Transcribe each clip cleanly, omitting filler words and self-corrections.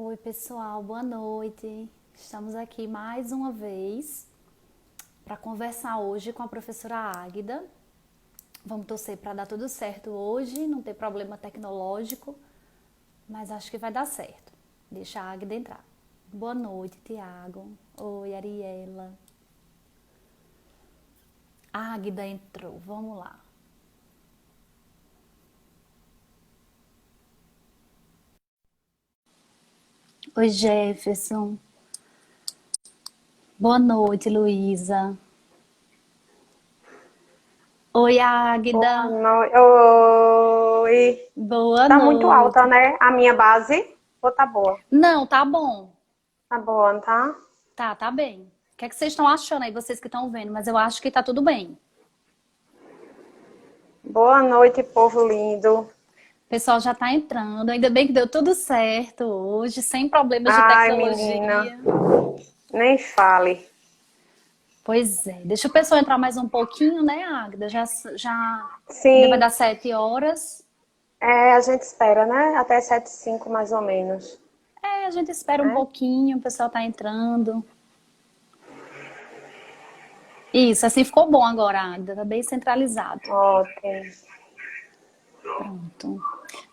Oi, pessoal, boa noite. Estamos aqui mais uma vez para conversar hoje com a professora Águida. Vamos torcer para dar tudo certo hoje, não ter problema tecnológico, mas acho que vai dar certo. Deixa a Águida entrar. Boa noite, Tiago. Oi, Ariela. A Águida entrou, vamos lá. Oi, Jefferson. Boa noite, Luísa. Oi, Boa Águida. noite. Oi. Boa Tá muito alta, noite. né? A minha base? Ou tá boa? Não, tá bom. Tá boa, não tá? Tá bem. O que é que vocês estão achando aí, vocês que estão vendo? Mas eu acho que tá tudo bem. Boa noite, povo lindo. O pessoal já tá entrando. Ainda bem que deu tudo certo hoje, sem problemas de Ai, menina, tecnologia. nem fale. Pois é. Deixa o pessoal entrar mais um pouquinho, né, Agda? Já ainda vai Sim, dar 7 horas. a gente espera, né? Até 7h05, mais ou menos. É, a gente espera um Né? pouquinho, o pessoal tá entrando. Isso, assim ficou bom agora, Agda. Tá bem centralizado. Ótimo. Pronto.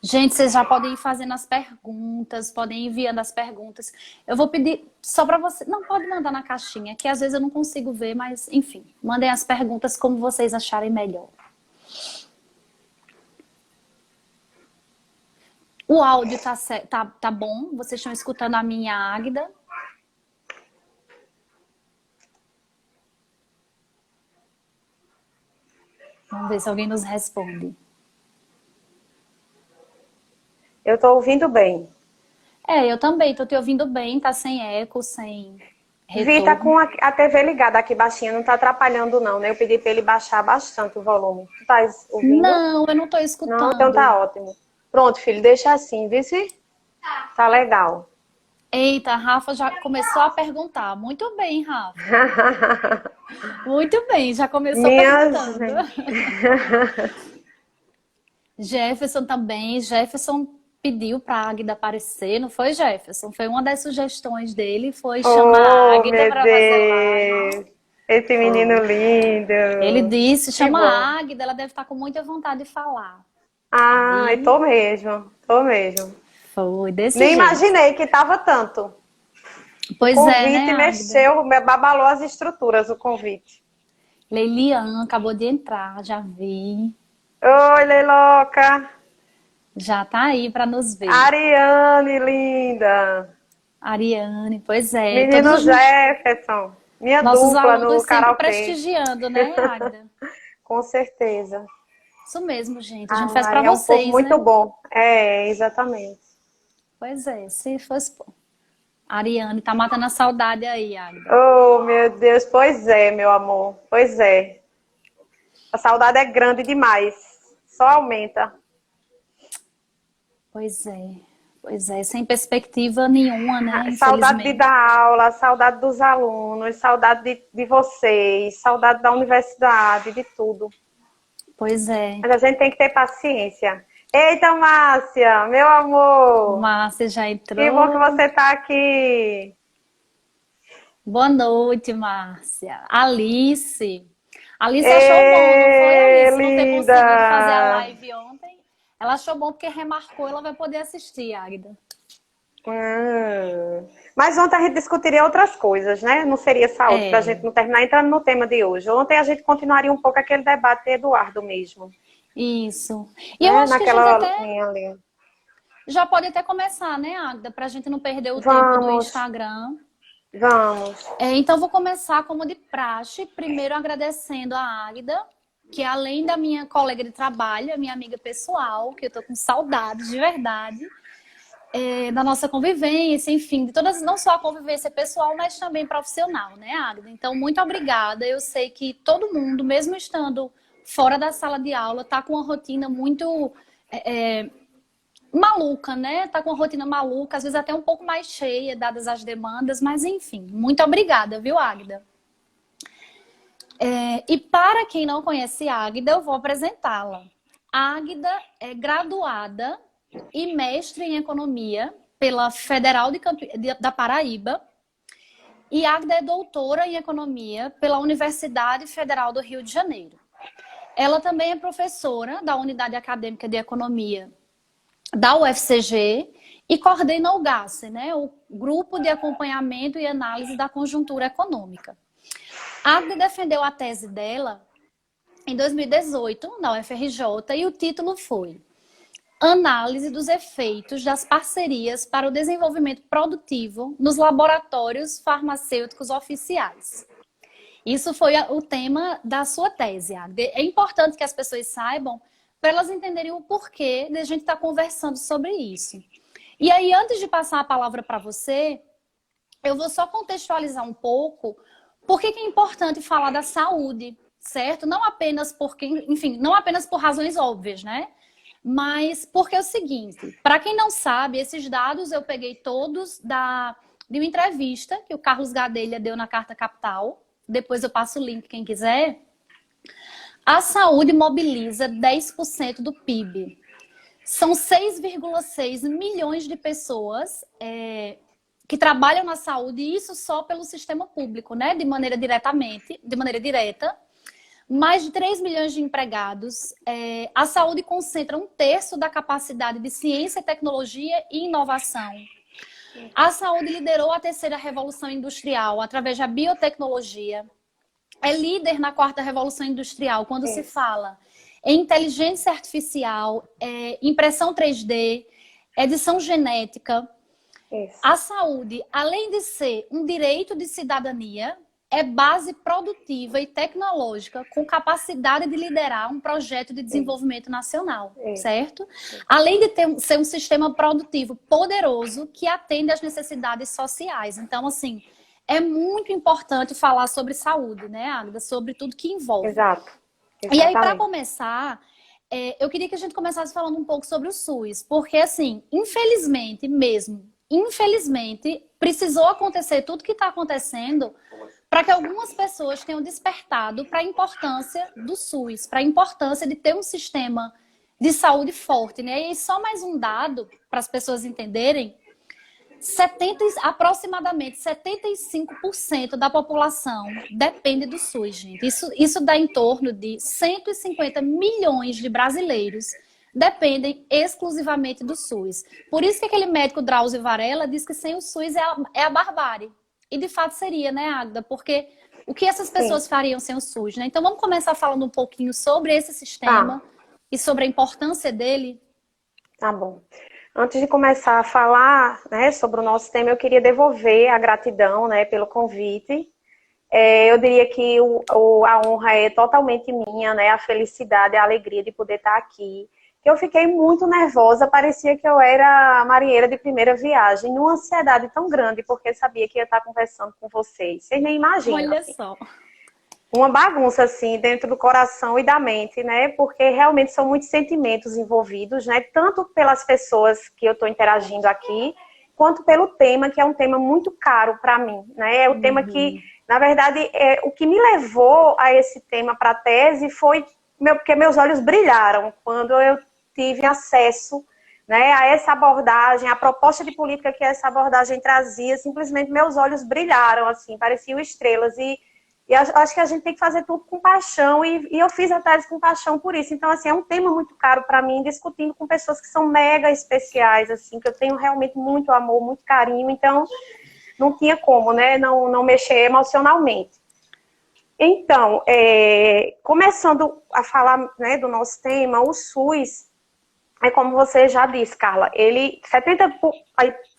Gente, vocês já podem ir fazendo as perguntas, podem ir enviando as perguntas. Eu vou pedir só para você. Não, pode mandar na caixinha, que às vezes eu não consigo ver, mas enfim, mandem as perguntas como vocês acharem melhor. O áudio tá bom? Vocês estão escutando a minha Águida? Vamos ver se alguém nos responde. Eu tô ouvindo bem. É, eu também tô te ouvindo bem, tá sem eco, sem Vi, tá retorno. com a TV ligada aqui baixinha, não tá atrapalhando não, né? Eu pedi pra ele baixar bastante o volume. Tu tá ouvindo? Não, eu não tô Não, então tá escutando. ótimo. Pronto, filho, deixa assim, viu? Tá legal. Eita, a Rafa já começou a perguntar. Muito bem, Rafa. Muito bem, já começou Minha perguntando. gente. Jefferson também. Jefferson pediu para a Águida aparecer, não foi, Jefferson? Foi uma das sugestões dele, foi chamar a Oh, Águida meu para fazer live. Deus. Esse menino Foi. Ele lindo. disse, Que chama bom. a Águida, ela deve estar com muita vontade de falar. Ai, Aí tô mesmo. Tô mesmo. foi desse Nem jeito. imaginei que tava tanto. O Pois é, né, convite Águida? mexeu, me babalou as estruturas, o convite. Leilian acabou de entrar, já vi. Oi, Leiloca. Já tá aí para nos ver. Ariane, linda. Ariane, pois é. Todos Menino os Jefferson. Minha nossos dupla alunos no sempre karaokê. prestigiando, né, Agda? Com certeza. Isso mesmo, gente. A gente faz pra Ai, é um povo vocês, muito né? bom. É, exatamente. Pois é, se fosse. A Ariane tá matando a saudade aí, Agda. Oh, meu Deus, pois é, meu amor, pois é. A saudade é grande demais, só aumenta. Pois é. Pois é, sem perspectiva nenhuma, né? Saudade de Infelizmente. dar aula, saudade dos alunos, saudade de vocês, saudade da universidade, de tudo. Pois é. Mas a gente tem que ter paciência. Eita, Márcia, meu amor, Márcia já que bom que entrou. você está aqui. Boa noite, Márcia. Alice. Alice achou bom, não foi, Ê, Alice? Não ter conseguido fazer a linda! live ontem. Ela achou bom porque remarcou, ela vai poder assistir, Agda. Mas ontem a gente discutiria outras coisas, né? Não seria saúde, para a gente É, não terminar entrando no tema de hoje. Ontem a gente continuaria um pouco aquele debate de Eduardo mesmo, isso. E eu né? acho que a gente Naquela até linha ali. já pode até começar, né, Agda? Pra gente não perder o tempo do Vamos, Instagram. vamos. Então, vou começar como de praxe, primeiro agradecendo a Águida, que além da minha colega de trabalho, é minha amiga pessoal, que eu tô com saudades de verdade, da nossa convivência, enfim, de todas, não só a convivência pessoal, mas também profissional, né, Águida? Então, muito obrigada. Eu sei que todo mundo, mesmo estando fora da sala de aula, tá com uma rotina muito maluca, né? Tá com uma rotina maluca, às vezes até um pouco mais cheia, dadas as demandas, mas enfim, muito obrigada, viu, Águida? E para quem não conhece a Águida, eu vou apresentá-la. A Águida é graduada e mestre em economia pela Federal da Paraíba. E Águida é doutora em Economia pela Universidade Federal do Rio de Janeiro. Ela também é professora da Unidade Acadêmica de Economia da UFCG e coordena o GACE, né, o Grupo de Acompanhamento e Análise da Conjuntura Econômica. A Águida defendeu a tese dela em 2018 na UFRJ e o título foi Análise dos efeitos das parcerias para o desenvolvimento produtivo nos laboratórios farmacêuticos oficiais. Isso foi o tema da sua tese, Águida. É importante que as pessoas saibam para elas entenderem o porquê de a gente estar conversando sobre isso. E aí, antes de passar a palavra para você, eu vou só contextualizar um pouco por que é importante falar da saúde, certo? Não apenas porque, enfim, não apenas por razões óbvias, né? Mas porque é o seguinte, para quem não sabe, esses dados eu peguei todos de uma entrevista que o Carlos Gadelha deu na Carta Capital. Depois eu passo o link, quem quiser. A saúde mobiliza 10% do PIB. São 6,6 milhões de pessoas que trabalham na saúde, e isso só pelo sistema público, né? De maneira direta. Mais de 3 milhões de empregados. A saúde concentra 1/3 da capacidade de ciência, tecnologia e inovação. A saúde liderou a terceira revolução industrial através da biotecnologia. É líder na quarta revolução industrial quando se fala em inteligência artificial, impressão 3D, edição genética. Isso. A saúde, além de ser um direito de cidadania, é base produtiva e tecnológica com capacidade de liderar um projeto de desenvolvimento nacional, certo? Além de ser um sistema produtivo poderoso que atende às necessidades sociais. Então, assim, é muito importante falar sobre saúde, né, Águida? Sobre tudo que envolve. Exato. E aí, para começar, eu queria que a gente começasse falando um pouco sobre o SUS. Porque, assim, infelizmente, precisou acontecer tudo que está acontecendo para que algumas pessoas tenham despertado para a importância do SUS, para a importância de ter um sistema de saúde forte, né? E só mais um dado para as pessoas entenderem: aproximadamente 75% da população depende do SUS, gente. Isso dá em torno de 150 milhões de brasileiros dependem exclusivamente do SUS. Por isso que aquele médico Drauzio Varela diz que sem o SUS é a barbárie. E de fato seria, né, Águida? Porque o que essas pessoas fariam sem o SUS, né? Então vamos começar falando um pouquinho sobre esse sistema e sobre a importância dele. Tá bom. Antes de começar a falar, né, sobre o nosso tema, eu queria devolver a gratidão, né, pelo convite. Eu diria que a honra é totalmente minha, né, a felicidade, a alegria de poder estar aqui. Eu fiquei muito nervosa, parecia que eu era marinheira de primeira viagem, numa ansiedade tão grande, porque sabia que ia estar conversando com vocês. Vocês nem imaginam. Olha assim. só. Uma bagunça, assim, dentro do coração e da mente, né? Porque realmente são muitos sentimentos envolvidos, né? Tanto pelas pessoas que eu estou interagindo aqui, quanto pelo tema, que é um tema muito caro para mim, né? É o tema que, na verdade, o que me levou a esse tema para a tese foi porque meus olhos brilharam quando eu tive acesso, né, a essa abordagem, a proposta de política que essa abordagem trazia. Simplesmente meus olhos brilharam, assim, pareciam estrelas. E acho que a gente tem que fazer tudo com paixão, e eu fiz a tese com paixão por isso. Então, assim, é um tema muito caro para mim, discutindo com pessoas que são mega especiais, assim, que eu tenho realmente muito amor, muito carinho. Então, não tinha como, né, não mexer emocionalmente. Então, começando a falar, né, do nosso tema, o SUS, como você já disse, Carla, ele,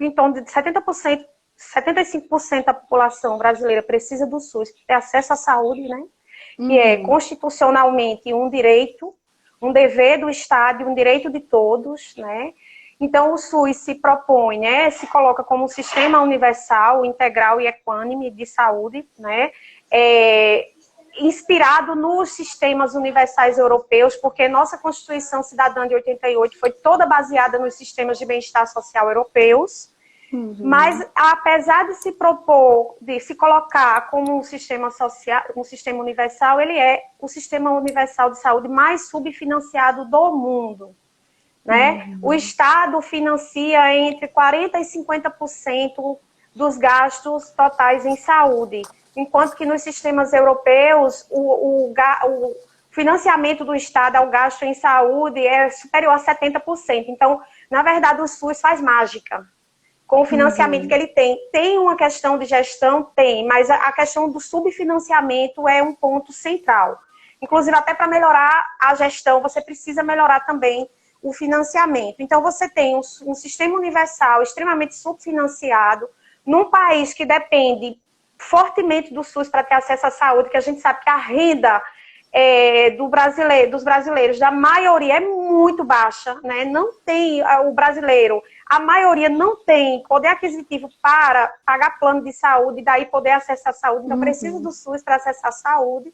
em torno de 70%, 75% da população brasileira precisa do SUS, ter acesso à saúde, né? Que é constitucionalmente um direito, um dever do Estado, um direito de todos, né? Então, o SUS se propõe, né, se coloca como um sistema universal, integral e equânime de saúde, né? Inspirado nos sistemas universais europeus, porque nossa Constituição Cidadã de 88 foi toda baseada nos sistemas de bem-estar social europeus. Mas, apesar de se propor, de se colocar como um sistema social, um sistema universal, ele é o sistema universal de saúde mais subfinanciado do mundo. né? O Estado financia entre 40% e 50% dos gastos totais em saúde, enquanto que nos sistemas europeus o financiamento do Estado ao gasto em saúde é superior a 70%. Então, na verdade, o SUS faz mágica com o financiamento que ele tem. Tem uma questão de gestão? Tem, mas a questão do subfinanciamento é um ponto central. Inclusive, até para melhorar a gestão, você precisa melhorar também o financiamento. Então, você tem um sistema universal extremamente subfinanciado, num país que depende fortemente do SUS para ter acesso à saúde, que a gente sabe que a renda dos brasileiros, da maioria, é muito baixa, né? Não tem o brasileiro, a maioria não tem poder aquisitivo para pagar plano de saúde e daí poder acessar a saúde, então precisa do SUS para acessar a saúde.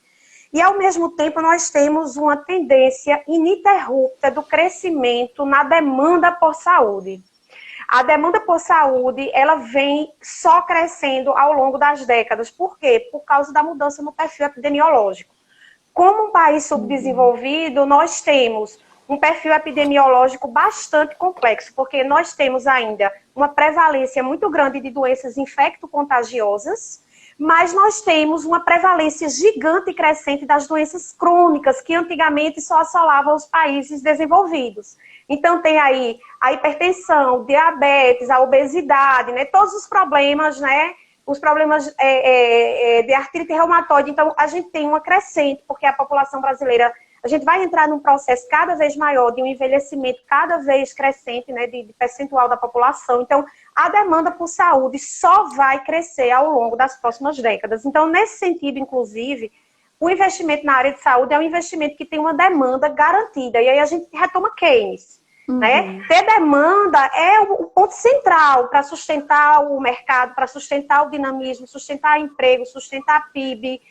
E, ao mesmo tempo, nós temos uma tendência ininterrupta do crescimento na demanda por saúde. A demanda por saúde, ela vem só crescendo ao longo das décadas. Por quê? Por causa da mudança no perfil epidemiológico. Como um país subdesenvolvido, nós temos um perfil epidemiológico bastante complexo, porque nós temos ainda uma prevalência muito grande de doenças infecto-contagiosas, mas nós temos uma prevalência gigante e crescente das doenças crônicas, que antigamente só assolavam os países desenvolvidos. Então, tem aí a hipertensão, diabetes, a obesidade, né? Todos os problemas, né? Os problemas de artrite reumatoide. Então, a gente tem uma crescente, porque a população brasileira, a gente vai entrar num processo cada vez maior de um envelhecimento cada vez crescente, né, de percentual da população. Então, a demanda por saúde só vai crescer ao longo das próximas décadas. Então, nesse sentido, inclusive, o investimento na área de saúde é um investimento que tem uma demanda garantida. E aí a gente retoma Keynes. Né? Ter demanda é o ponto central para sustentar o mercado, para sustentar o dinamismo, sustentar emprego, sustentar PIB,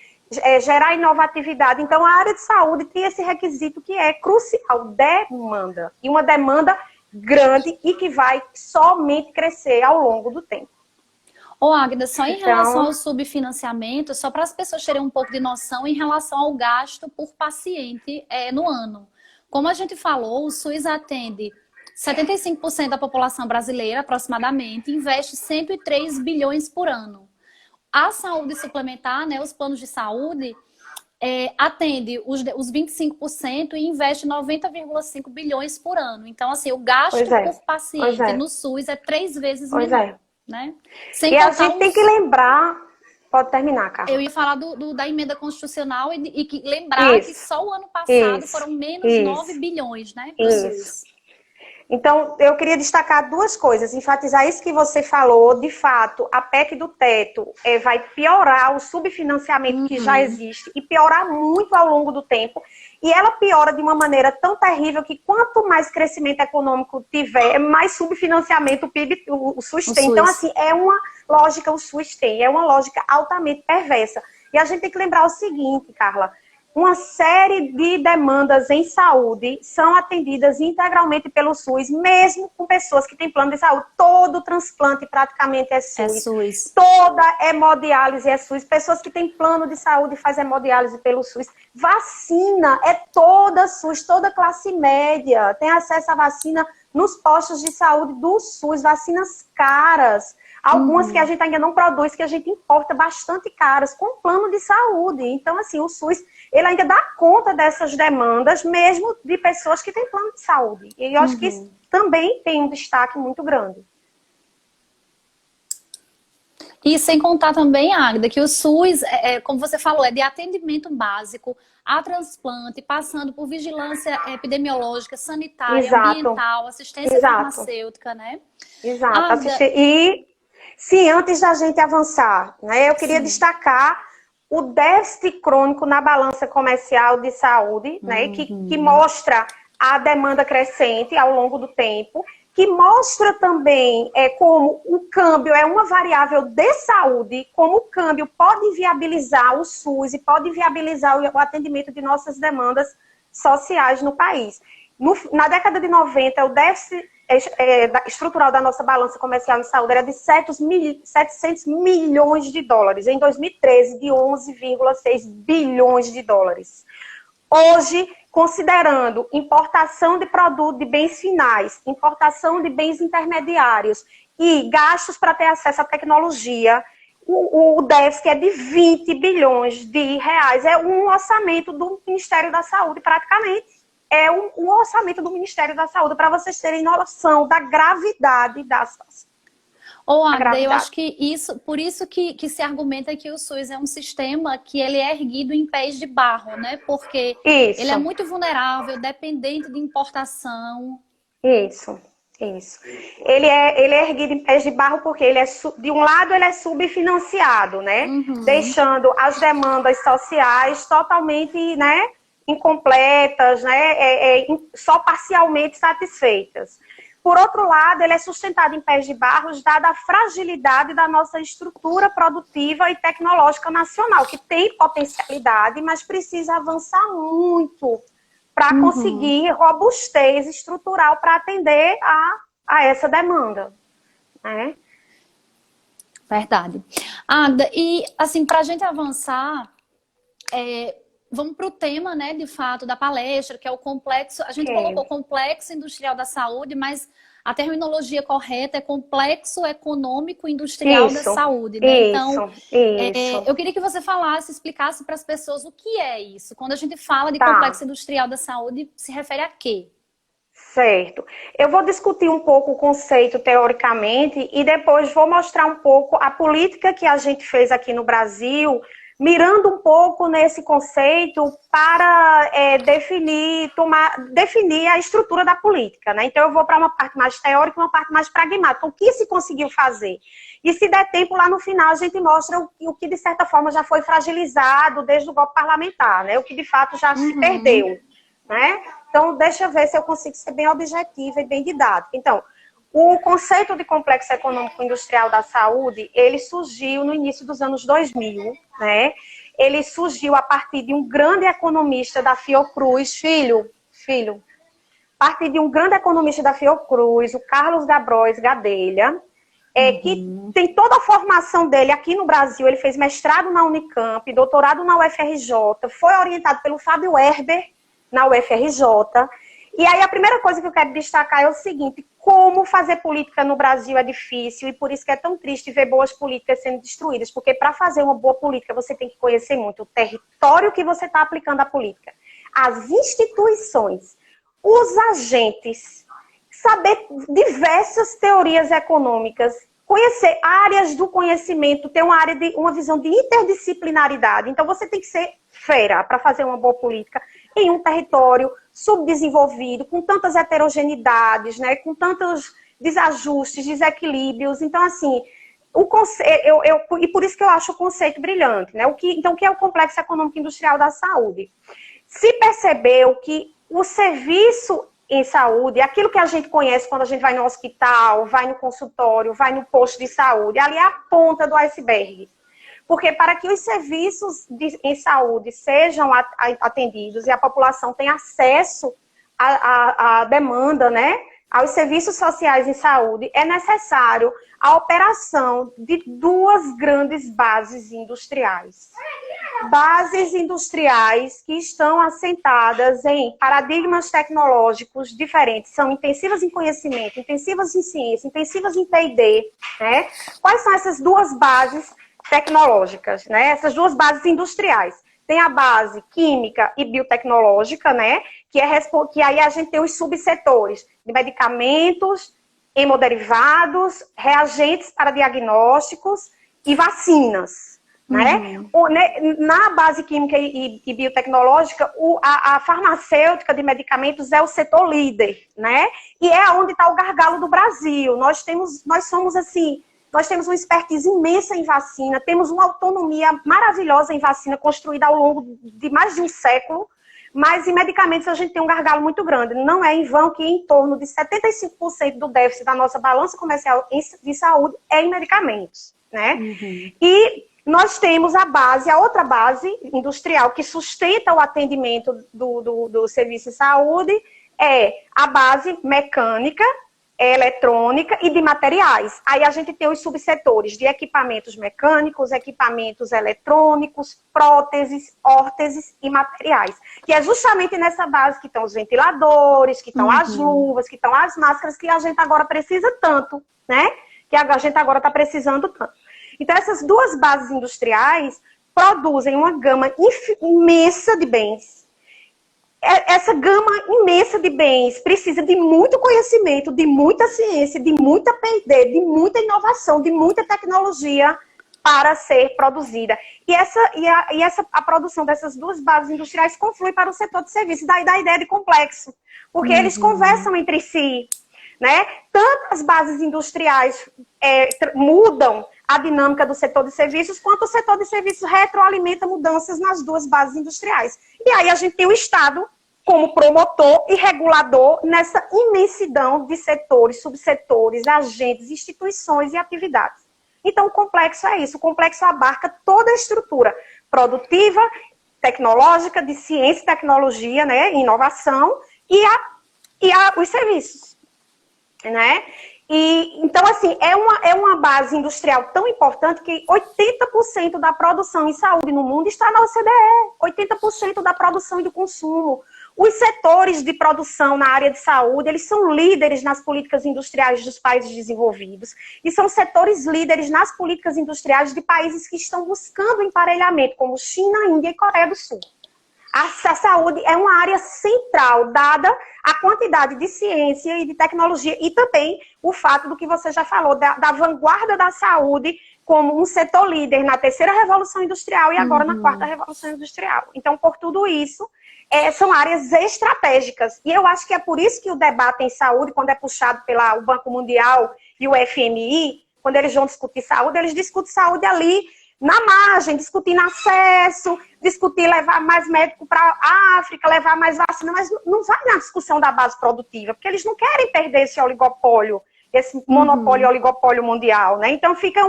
gerar inovatividade. Então, a área de saúde tem esse requisito que é crucial, demanda. E uma demanda grande e que vai somente crescer ao longo do tempo. Ô, Águida, só em relação ao subfinanciamento, só para as pessoas terem um pouco de noção em relação ao gasto por paciente no ano. Como a gente falou, o SUS atende 75% da população brasileira, aproximadamente, investe 103 bilhões por ano. A saúde suplementar, né, os planos de saúde, atende os 25% e investe 90,5 bilhões por ano. Então, assim, o gasto por paciente no SUS é 3 vezes menor. Né? Sem a gente tem que lembrar... Pode terminar, Carla. Eu ia falar da emenda constitucional e lembrar que só o ano passado foram menos 9 bilhões, né? Então, eu queria destacar duas coisas, enfatizar isso que você falou. De fato, a PEC do teto vai piorar o subfinanciamento que já existe e piorar muito ao longo do tempo. E ela piora de uma maneira tão terrível que quanto mais crescimento econômico tiver, mais subfinanciamento o PIB, o SUS tem. Então, assim, é uma lógica, o SUS tem, é uma lógica altamente perversa. E a gente tem que lembrar o seguinte, Carla, uma série de demandas em saúde são atendidas integralmente pelo SUS, mesmo com pessoas que têm plano de saúde. Todo transplante praticamente é SUS. Toda hemodiálise é SUS. Pessoas que têm plano de saúde fazem hemodiálise pelo SUS. Vacina é toda SUS, toda classe média tem acesso à vacina nos postos de saúde do SUS, vacinas caras. Algumas que a gente ainda não produz, que a gente importa bastante caras, com plano de saúde. Então, assim, o SUS, ele ainda dá conta dessas demandas, mesmo de pessoas que têm plano de saúde. E eu acho que isso também tem um destaque muito grande. E sem contar também, Águida, que o SUS, como você falou, é de atendimento básico a transplante, passando por vigilância epidemiológica, sanitária, ambiental, assistência farmacêutica, né? Exato. Sim, antes da gente avançar, né, eu queria destacar o déficit crônico na balança comercial de saúde, né, que mostra a demanda crescente ao longo do tempo, que mostra também como o câmbio é uma variável de saúde, como o câmbio pode viabilizar o SUS e pode viabilizar o atendimento de nossas demandas sociais no país. Na década de 90, o déficit estrutural da nossa balança comercial em saúde era de 700 milhões de dólares. Em 2013, de 11,6 bilhões de dólares. Hoje, considerando importação de produto de bens finais, importação de bens intermediários e gastos para ter acesso à tecnologia, o déficit é de 20 bilhões de reais. É um orçamento do Ministério da Saúde, praticamente. É um orçamento do Ministério da Saúde, para vocês terem noção da gravidade da situação. Ô, Agda, eu acho que por isso que se argumenta que o SUS é um sistema que ele é erguido em pés de barro, né? Porque ele é muito vulnerável, dependente de importação. Isso. Ele é erguido em pés de barro porque de um lado ele é subfinanciado, né? Deixando as demandas sociais totalmente, né, incompletas, né? Só parcialmente satisfeitas. Por outro lado, ele é sustentado em pés de barros, dada a fragilidade da nossa estrutura produtiva e tecnológica nacional, que tem potencialidade, mas precisa avançar muito para conseguir robustez estrutural para atender a essa demanda. Né? Verdade. Agda, e assim, para a gente avançar, vamos para o tema, né, de fato, da palestra, que é o complexo. A gente colocou complexo industrial da saúde, mas a terminologia correta é complexo econômico industrial da saúde, né? Então, eu queria que você explicasse para as pessoas o que é isso. Quando a gente fala de complexo industrial da saúde, se refere a quê? Certo. Eu vou discutir um pouco o conceito teoricamente e depois vou mostrar um pouco a política que a gente fez aqui no Brasil, mirando um pouco nesse conceito para definir a estrutura da política, né? Então eu vou para uma parte mais teórica e uma parte mais pragmática. O que se conseguiu fazer? E se der tempo, lá no final a gente mostra o que de certa forma já foi fragilizado desde o golpe parlamentar, né? O que de fato já se perdeu, né? Então deixa eu ver se eu consigo ser bem objetiva e bem didática. Então, o conceito de complexo econômico industrial da saúde, ele surgiu no início dos anos 2000, né? Ele surgiu a partir de um grande economista da Fiocruz, a partir de um grande economista da Fiocruz, o Carlos Gabrois Gadelha, que tem toda a formação dele aqui no Brasil. Ele fez mestrado na Unicamp, doutorado na UFRJ, foi orientado pelo Fábio Herber na UFRJ. E aí a primeira coisa que eu quero destacar é o seguinte: como fazer política no Brasil é difícil e por isso que é tão triste ver boas políticas sendo destruídas, porque para fazer uma boa política você tem que conhecer muito o território que você está aplicando a política, as instituições, os agentes, saber diversas teorias econômicas, conhecer áreas do conhecimento, ter uma visão de interdisciplinaridade. Então você tem que ser fera para fazer uma boa política em um território subdesenvolvido, com tantas heterogeneidades, né, com tantos desajustes, desequilíbrios. Então, assim, e por isso que eu acho o conceito brilhante, né? Então, o que é o complexo econômico industrial da saúde? Se percebeu que o serviço em saúde, aquilo que a gente conhece quando a gente vai no hospital, vai no consultório, vai no posto de saúde, ali é a ponta do iceberg. Porque para que os serviços em saúde sejam atendidos e a população tenha acesso à demanda, né, aos serviços sociais em saúde, é necessário a operação de duas grandes bases industriais. Bases industriais que estão assentadas em paradigmas tecnológicos diferentes, são intensivas em conhecimento, intensivas em ciência, intensivas em P&D, né? Quais são essas duas bases tecnológicas, né? Essas duas bases industriais. Tem a base química e biotecnológica, né? Que aí a gente tem os subsetores de medicamentos, hemoderivados, reagentes para diagnósticos e vacinas, né? Na base química e biotecnológica, a farmacêutica de medicamentos é o setor líder, né? E é onde está o gargalo do Brasil. Nós somos assim... Nós temos uma expertise imensa em vacina, temos uma autonomia maravilhosa em vacina, construída ao longo de mais de um século, mas em medicamentos a gente tem um gargalo muito grande. Não é em vão que em torno de 75% do déficit da nossa balança comercial de saúde é em medicamentos, né? E nós temos a outra base industrial que sustenta o atendimento do serviço de saúde, é a base mecânica, eletrônica e de materiais. Aí a gente tem os subsetores de equipamentos mecânicos, equipamentos eletrônicos, próteses, órteses e materiais. Que é justamente nessa base que estão os ventiladores, que estão as luvas, que estão as máscaras, que a gente agora precisa tanto, né? Que a gente agora está precisando tanto. Então, essas duas bases industriais produzem uma gama imensa de bens. Essa gama imensa de bens precisa de muito conhecimento, de muita ciência, de muita P&D, de muita inovação, de muita tecnologia para ser produzida. E a produção dessas duas bases industriais conflui para o setor de serviços. Daí da ideia de complexo, porque eles conversam entre si, né? Tanto as bases industriais mudam a dinâmica do setor de serviços, quanto o setor de serviços retroalimenta mudanças nas duas bases industriais. E aí a gente tem o Estado como promotor e regulador nessa imensidão de setores, subsetores, agentes, instituições e atividades. Então, o complexo é isso. O complexo abarca toda a estrutura produtiva, tecnológica, de ciência e tecnologia, né, inovação, e os serviços, né? Então, assim, é uma base industrial tão importante que 80% da produção em saúde no mundo está na OCDE, 80% da produção e do consumo. Os setores de produção na área de saúde, eles são líderes nas políticas industriais dos países desenvolvidos e são setores líderes nas políticas industriais de países que estão buscando emparelhamento, como China, Índia e Coreia do Sul. A saúde é uma área central, dada a quantidade de ciência e de tecnologia, e também o fato do que você já falou, da vanguarda da saúde como um setor líder na terceira revolução industrial e agora na quarta revolução industrial. Então, por tudo isso, são áreas estratégicas. E eu acho que é por isso que o debate em saúde, quando é puxado pelo Banco Mundial e o FMI, quando eles vão discutir saúde, eles discutem saúde ali na margem, discutindo acesso, discutir levar mais médico para a África, levar mais vacina, mas não vai na discussão da base produtiva, porque eles não querem perder esse oligopólio, esse monopólio oligopólio mundial, né? Então fica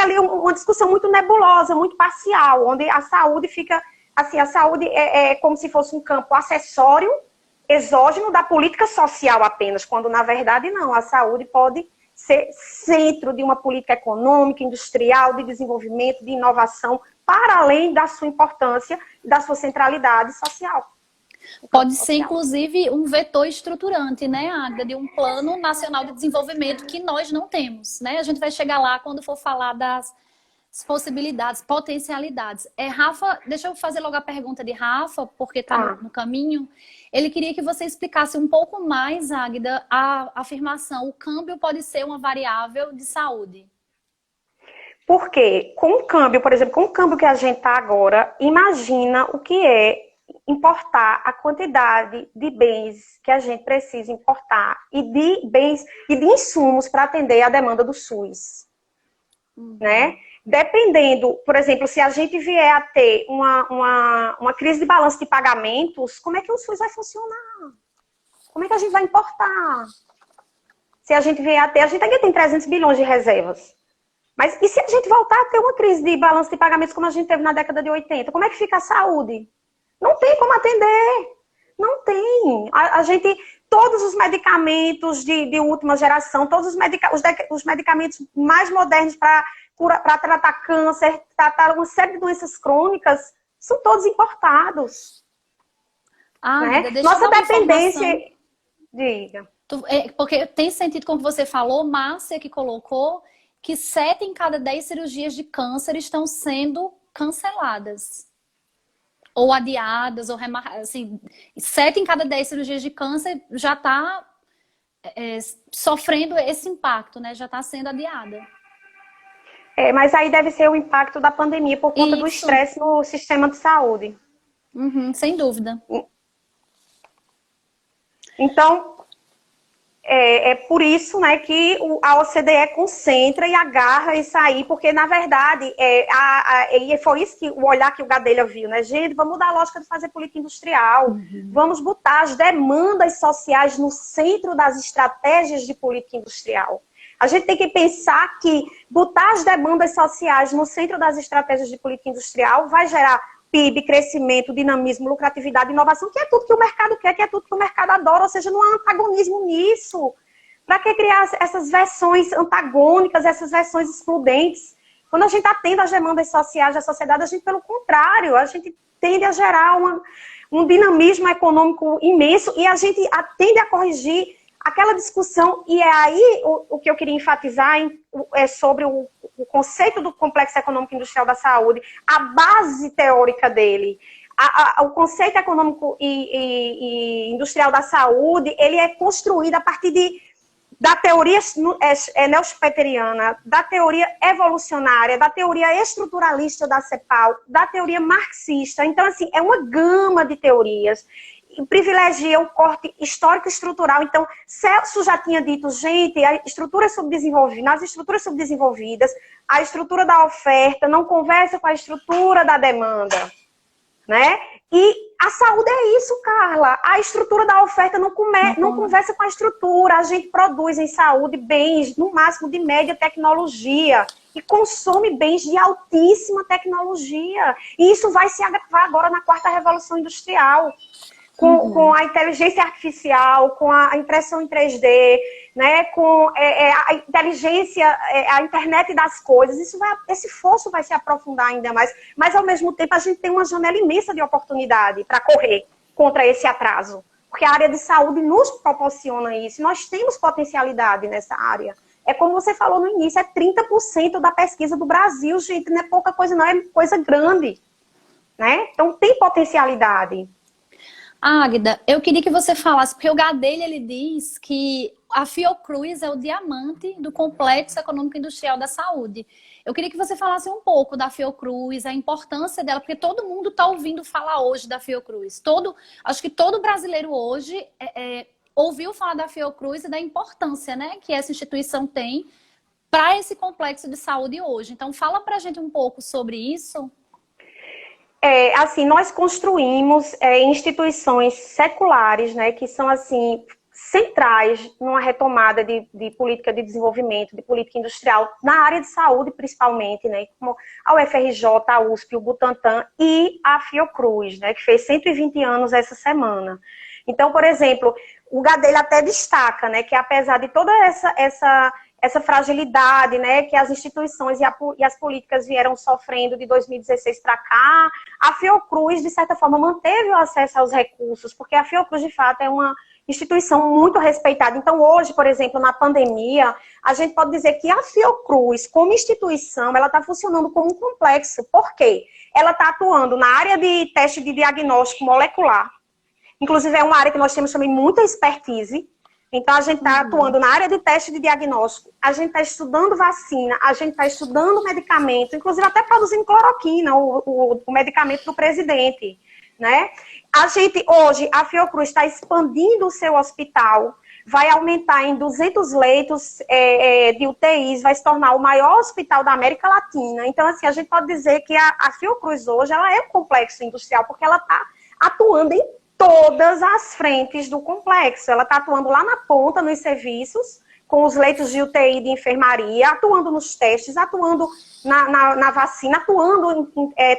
ali uma discussão muito nebulosa, muito parcial, onde a saúde fica, assim, a saúde é como se fosse um campo acessório, exógeno da política social apenas, quando na verdade não, a saúde pode ser centro de uma política econômica, industrial, de desenvolvimento, de inovação, para além da sua importância e da sua centralidade social. Pode ser, inclusive, um vetor estruturante, né, Águida, de um plano nacional de desenvolvimento que nós não temos, né? A gente vai chegar lá quando for falar das possibilidades, potencialidades. Rafa, deixa eu fazer logo a pergunta de Rafa, porque está no caminho. Ele queria que você explicasse um pouco mais, Águida, a afirmação: o câmbio pode ser uma variável de saúde. Porque com o câmbio, por exemplo, com o câmbio que a gente está agora, imagina o que é importar a quantidade de bens que a gente precisa importar e de bens e de insumos para atender a demanda do SUS, né? Dependendo, por exemplo, se a gente vier a ter uma crise de balanço de pagamentos, como é que o SUS vai funcionar? Como é que a gente vai importar? Se a gente vier a ter, a gente aqui tem 300 bilhões de reservas. Mas e se a gente voltar a ter uma crise de balanço de pagamentos como a gente teve na década de 80? Como é que fica a saúde? Não tem como atender. Não tem. A gente, todos os medicamentos de última geração, todos os medicamentos mais modernos para tratar câncer, tratar uma série de doenças crônicas, são todos importados. Né? Nossa dependência... Diga. Porque tem sentido com o que você falou, Márcia, que colocou que 7 em cada 10 cirurgias de câncer estão sendo canceladas. Ou adiadas, ou assim, 7 em cada 10 cirurgias de câncer já está sofrendo esse impacto, né? Já está sendo adiada. Mas aí deve ser o impacto da pandemia por conta do estresse no sistema de saúde. Sem dúvida. Então, é por isso, né, que a OCDE concentra e agarra isso aí, porque, na verdade, e foi isso que o olhar que o Gadelha viu, né? Gente, vamos mudar a lógica de fazer política industrial, vamos botar as demandas sociais no centro das estratégias de política industrial. A gente tem que pensar que botar as demandas sociais no centro das estratégias de política industrial vai gerar PIB, crescimento, dinamismo, lucratividade, inovação, que é tudo que o mercado quer, que é tudo que o mercado adora, ou seja, não há antagonismo nisso. Para que criar essas versões antagônicas, essas versões excludentes? Quando a gente atende às demandas sociais da sociedade, a gente, pelo contrário, a gente tende a gerar um dinamismo econômico imenso e a gente tende a corrigir aquela discussão. E é aí o que eu queria enfatizar é sobre o conceito do complexo econômico industrial da saúde, a base teórica dele. O conceito econômico e industrial da saúde, ele é construído a partir da teoria neospeteriana, da teoria evolucionária, da teoria estruturalista da CEPAL, da teoria marxista. Então, assim, é uma gama de teorias. E privilegia o corte histórico e estrutural. Então, Celso já tinha dito, gente, nas estruturas subdesenvolvidas, a estrutura da oferta não conversa com a estrutura da demanda, né? E a saúde é isso, Carla. A estrutura da oferta não conversa com a estrutura. A gente produz em saúde bens, no máximo de média tecnologia, e consome bens de altíssima tecnologia. E isso vai se agravar agora na quarta revolução industrial. Com a inteligência artificial, com a impressão em 3D, né, com a inteligência, a internet das coisas, esse fosso vai se aprofundar ainda mais, mas ao mesmo tempo a gente tem uma janela imensa de oportunidade para correr contra esse atraso, porque a área de saúde nos proporciona isso, nós temos potencialidade nessa área. É como você falou no início, é 30% da pesquisa do Brasil, gente, não é pouca coisa não, é coisa grande, né? Então tem potencialidade. Águida, eu queria que você falasse, porque o Gadelha, ele diz que a Fiocruz é o diamante do complexo econômico industrial da saúde. Eu queria que você falasse um pouco da Fiocruz, a importância dela, porque todo mundo está ouvindo falar hoje da Fiocruz. Acho que todo brasileiro hoje ouviu falar da Fiocruz e da importância, né, que essa instituição tem para esse complexo de saúde hoje. Então, fala para a gente um pouco sobre isso. Assim, nós construímos instituições seculares, né, que são, assim, centrais numa retomada de política de desenvolvimento, de política industrial, na área de saúde, principalmente, né, como a UFRJ, a USP, o Butantan e a Fiocruz, né, que fez 120 anos essa semana. Então, por exemplo, o Gadelha até destaca, né, que apesar de toda essa fragilidade, né, que as instituições e as políticas vieram sofrendo de 2016 para cá, a Fiocruz, de certa forma, manteve o acesso aos recursos, porque a Fiocruz, de fato, é uma instituição muito respeitada. Então, hoje, por exemplo, na pandemia, a gente pode dizer que a Fiocruz, como instituição, ela está funcionando como um complexo. Por quê? Ela está atuando na área de teste de diagnóstico molecular, inclusive é uma área que nós temos também muita expertise. Então, a gente está atuando na área de teste de diagnóstico, a gente está estudando vacina, a gente está estudando medicamento, inclusive até produzindo cloroquina, o medicamento do presidente, né? A gente, hoje, a Fiocruz está expandindo o seu hospital, vai aumentar em 200 leitos de UTIs, vai se tornar o maior hospital da América Latina. Então, assim, a gente pode dizer que a Fiocruz hoje, ela é um complexo industrial, porque ela está atuando em todas as frentes do complexo. Ela está atuando lá na ponta, nos serviços, com os leitos de UTI de enfermaria, atuando nos testes, atuando na vacina, atuando,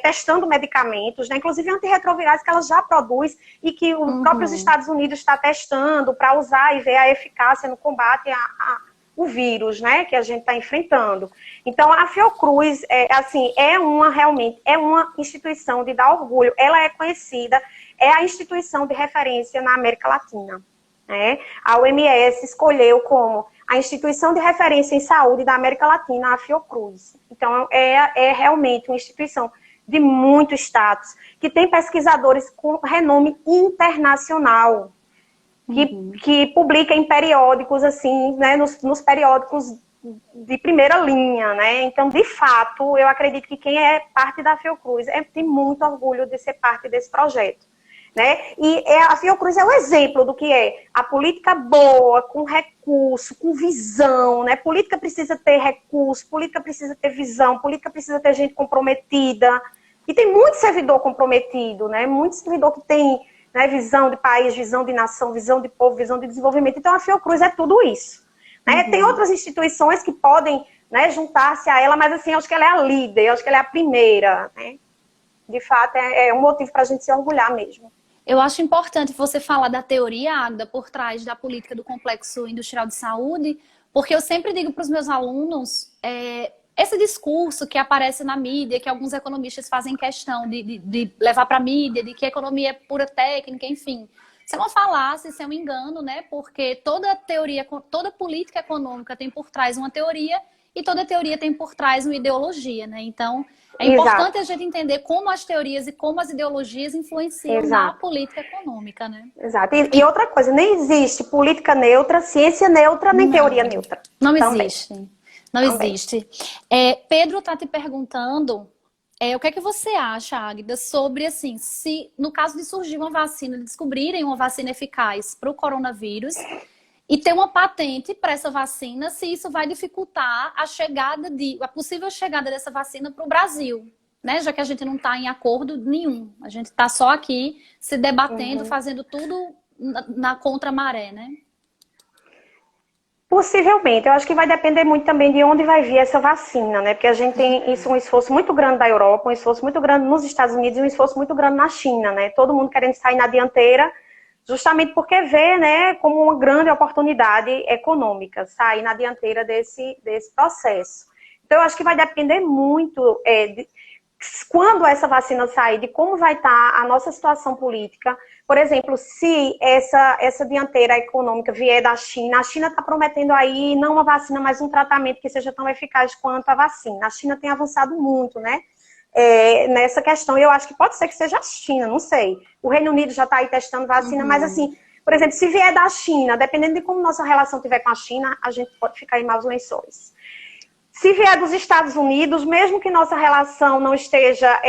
testando medicamentos, né? Inclusive antirretrovirais que ela já produz e que os próprios Estados Unidos está testando para usar e ver a eficácia no combate o vírus, né, que a gente está enfrentando. Então, a Fiocruz, realmente é uma instituição de dar orgulho. Ela é conhecida, é a instituição de referência na América Latina, né? A OMS escolheu como a instituição de referência em saúde da América Latina a Fiocruz. Então, é realmente uma instituição de muito status, que tem pesquisadores com renome internacional, que publica em periódicos, assim, né, nos periódicos de primeira linha, né? Então, de fato, eu acredito que quem é parte da Fiocruz tem muito orgulho de ser parte desse projeto, né? E a Fiocruz é o exemplo do que é a política boa, com recurso, com visão, né? Política precisa ter recurso, política precisa ter visão, política precisa ter gente comprometida. E tem muito servidor comprometido, né? Muito servidor que tem, né, visão de país, visão de nação, visão de povo, visão de desenvolvimento. Então, a Fiocruz é tudo isso, né? Tem outras instituições que podem, né, juntar-se a ela, mas, assim, eu acho que ela é a líder, eu acho que ela é a primeira, né? De fato, é um motivo para a gente se orgulhar mesmo. Eu acho importante você falar da teoria, Agda, por trás da política do Complexo Industrial de Saúde, porque eu sempre digo para os meus alunos, esse discurso que aparece na mídia, que alguns economistas fazem questão de levar para a mídia, de que a economia é pura técnica, enfim. Isso é uma falácia, isso é um engano, né? Porque toda teoria, toda política econômica tem por trás uma teoria e toda teoria tem por trás uma ideologia, né? Então, é importante a gente entender como as teorias e como as ideologias influenciam na política econômica, né? Exato. E outra coisa, nem existe política neutra, ciência neutra, nem teoria neutra. Não existe. Não existe. Pedro está te perguntando o que é que você acha, Águida, sobre, assim, se no caso de surgir uma vacina, de descobrirem uma vacina eficaz para o coronavírus e ter uma patente para essa vacina, se isso vai dificultar a possível chegada dessa vacina para o Brasil, né? Já que a gente não está em acordo nenhum. A gente está só aqui se debatendo, fazendo tudo na contramaré, né? Possivelmente. Eu acho que vai depender muito também de onde vai vir essa vacina, né? Porque a gente tem um esforço muito grande da Europa, um esforço muito grande nos Estados Unidos e um esforço muito grande na China, né? Todo mundo querendo sair na dianteira, justamente porque vê, né, como uma grande oportunidade econômica, sair na dianteira desse processo. Então, eu acho que vai depender muito quando essa vacina sair, de como vai estar a nossa situação política. Por exemplo, se essa dianteira econômica vier da China, a China está prometendo aí não uma vacina, mas um tratamento que seja tão eficaz quanto a vacina. A China tem avançado muito, né? Nessa questão, eu acho que pode ser que seja a China, não sei. O Reino Unido já está aí testando vacina, mas assim, por exemplo, se vier da China, dependendo de como nossa relação tiver com a China, a gente pode ficar em maus lençóis. Se vier dos Estados Unidos, mesmo que nossa relação não esteja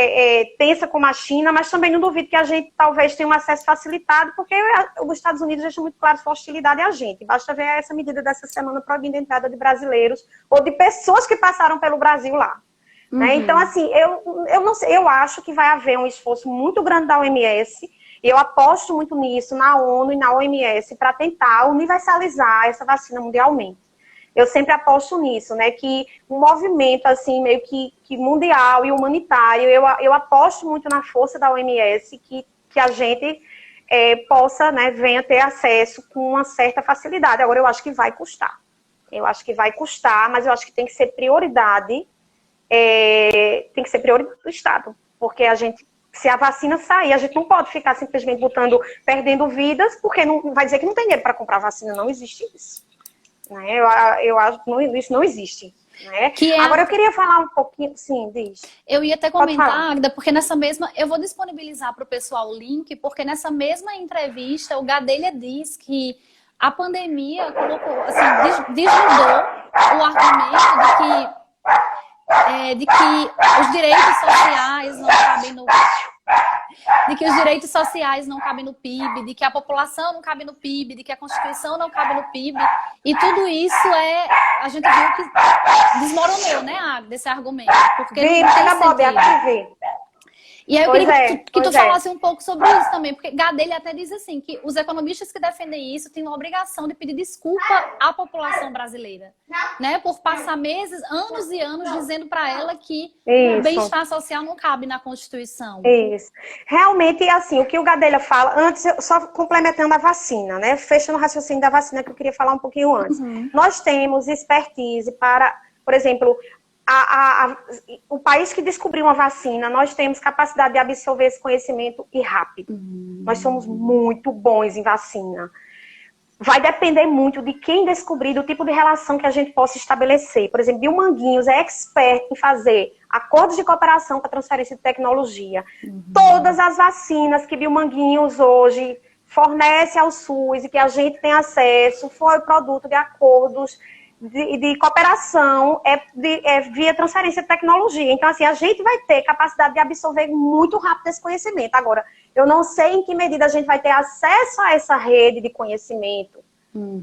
tensa como a China, mas também não duvido que a gente talvez tenha um acesso facilitado, porque os Estados Unidos deixam muito claro sua hostilidade a gente. Basta ver essa medida dessa semana proibindo a entrada de brasileiros ou de pessoas que passaram pelo Brasil lá. Né? Então, assim, eu não sei, eu acho que vai haver um esforço muito grande da OMS, e eu aposto muito nisso, na ONU e na OMS, para tentar universalizar essa vacina mundialmente. Eu sempre aposto nisso, né? Que um movimento, assim, meio que mundial e humanitário, eu aposto muito na força da OMS, que a gente possa, né, venha ter acesso com uma certa facilidade. Agora, eu acho que vai custar. Eu acho que vai custar, mas eu acho que tem que ser prioridade. Tem que ser prioridade do Estado, porque se a vacina sair, a gente não pode ficar simplesmente perdendo vidas, porque não vai dizer que não tem dinheiro para comprar vacina, não existe isso. Né? Eu acho que isso não existe. Né? Agora eu queria falar um pouquinho, sim, diz. Eu ia até comentar, Agda, porque nessa mesma, eu vou disponibilizar para o pessoal o link, porque nessa mesma entrevista o Gadelha diz que a pandemia colocou, assim, desnudou o argumento de que os direitos sociais não cabem no PIB, de que a população não cabe no PIB, de que a Constituição não cabe no PIB. E tudo isso a gente viu que desmoronou, né, Agda, desse argumento. Porque não tem sentido. E aí eu queria que tu falasse um pouco sobre isso também, porque Gadelha até diz assim, que os economistas que defendem isso têm uma obrigação de pedir desculpa à população brasileira, né? Por passar meses, anos e anos dizendo para ela que o bem-estar social não cabe na Constituição. Isso. Realmente, assim, o que o Gadelha fala, antes, só complementando a vacina, né? Fechando o raciocínio da vacina que eu queria falar um pouquinho antes. Nós temos expertise para, por exemplo, o país que descobriu uma vacina, nós temos capacidade de absorver esse conhecimento e rápido. Nós somos muito bons em vacina. Vai depender muito de quem descobrir, do tipo de relação que a gente possa estabelecer. Por exemplo, Biomanguinhos é expert em fazer acordos de cooperação para transferência de tecnologia. Todas as vacinas que Biomanguinhos hoje fornece ao SUS e que a gente tem acesso foi produto de acordos de cooperação via transferência de tecnologia. Então, assim, a gente vai ter capacidade de absorver muito rápido esse conhecimento. Agora, eu não sei em que medida a gente vai ter acesso a essa rede de conhecimento,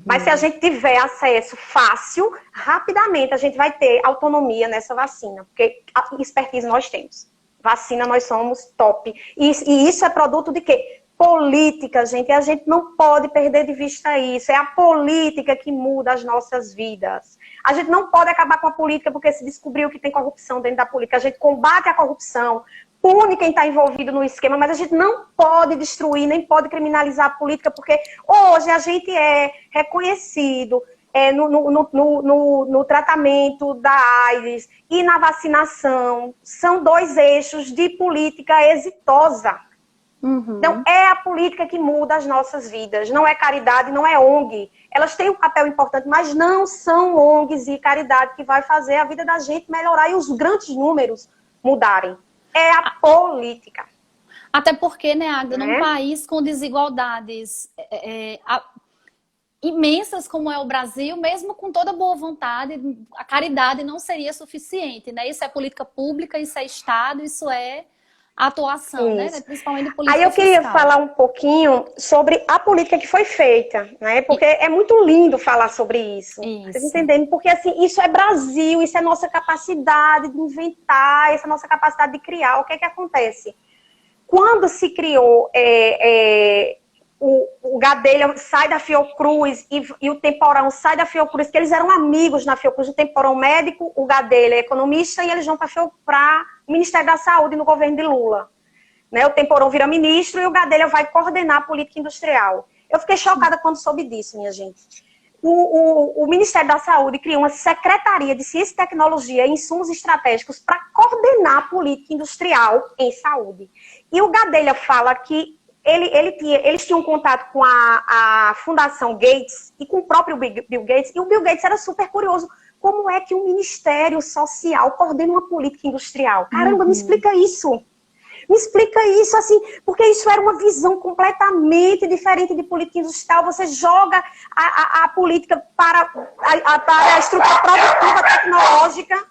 mas se a gente tiver acesso fácil, rapidamente a gente vai ter autonomia nessa vacina, porque a expertise nós temos. Vacina nós somos top. E isso é produto de quê? Política, gente, e a gente não pode perder de vista isso. É a política que muda as nossas vidas. A gente não pode acabar com a política porque se descobriu que tem corrupção dentro da política. A gente combate a corrupção pune quem está envolvido no esquema, mas a gente não pode destruir, nem pode criminalizar a política, porque hoje a gente é reconhecido no tratamento da AIDS e na vacinação. São 2 eixos de política exitosa. Então, é a política que muda as nossas vidas. Não é caridade, não é ONG. Elas têm um papel importante, mas não são ONGs e caridade que vai fazer a vida da gente melhorar e os grandes números mudarem. É a política. Até porque, né, Agda, num país com desigualdades imensas como é o Brasil, mesmo com toda boa vontade, a caridade não seria suficiente, né? Isso é política pública, isso é Estado, isso é atuação, né? Principalmente política Aí eu queria fiscal. falar um pouquinho sobre a política que foi feita, né? Porque é muito lindo falar sobre isso. Vocês entendem? Porque assim, isso é Brasil, isso é nossa capacidade de inventar, essa nossa capacidade de criar. O que é que acontece? Quando se criou o Gadelha sai da Fiocruz e o Temporão sai da Fiocruz, que eles eram amigos na Fiocruz, o Temporão médico, o Gadelha é economista, e eles vão para o Ministério da Saúde no governo de Lula. Né? O Temporão vira ministro e o Gadelha vai coordenar a política industrial. Eu fiquei chocada quando soube disso, minha gente. O Ministério da Saúde criou uma Secretaria de Ciência e Tecnologia e Insumos Estratégicos para coordenar a política industrial em saúde. E o Gadelha fala que eles tinham contato com a Fundação Gates e com o próprio Bill Gates, e o Bill Gates era super curioso. Como é que um ministério social coordena uma política industrial? Caramba, me explica isso. Me explica isso, assim, porque isso era uma visão completamente diferente de política industrial. Você joga a política para a estrutura produtiva tecnológica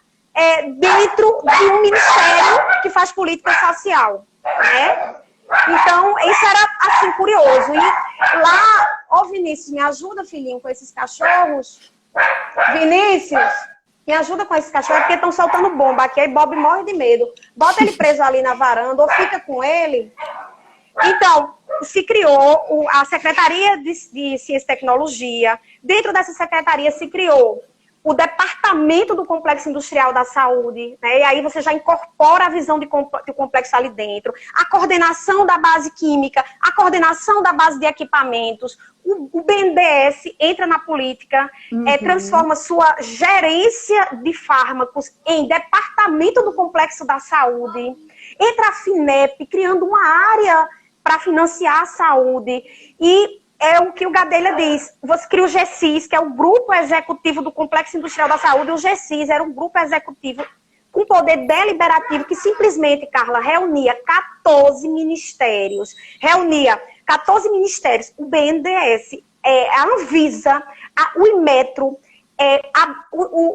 dentro de um ministério que faz política social, né? Então, isso era, assim, curioso. E lá, Vinícius, me ajuda, filhinho, com esses cachorros? Vinícius, me ajuda com esses cachorros, porque estão soltando bomba aqui, aí Bob morre de medo. Bota ele preso ali na varanda, ou fica com ele. Então, se criou a Secretaria de Ciência e Tecnologia. Dentro dessa secretaria se criou o Departamento do Complexo Industrial da Saúde, né? E aí você já incorpora a visão do complexo ali dentro, a coordenação da base química, a coordenação da base de equipamentos, o BNDES entra na política, transforma sua gerência de fármacos em Departamento do Complexo da Saúde, entra a FINEP, criando uma área para financiar a saúde, e é o que o Gadelha diz. Você cria o GECIS, que é o Grupo Executivo do Complexo Industrial da Saúde. O GECIS era um grupo executivo com poder deliberativo que simplesmente, Carla, reunia 14 ministérios. O BNDES, a Anvisa, o Inmetro,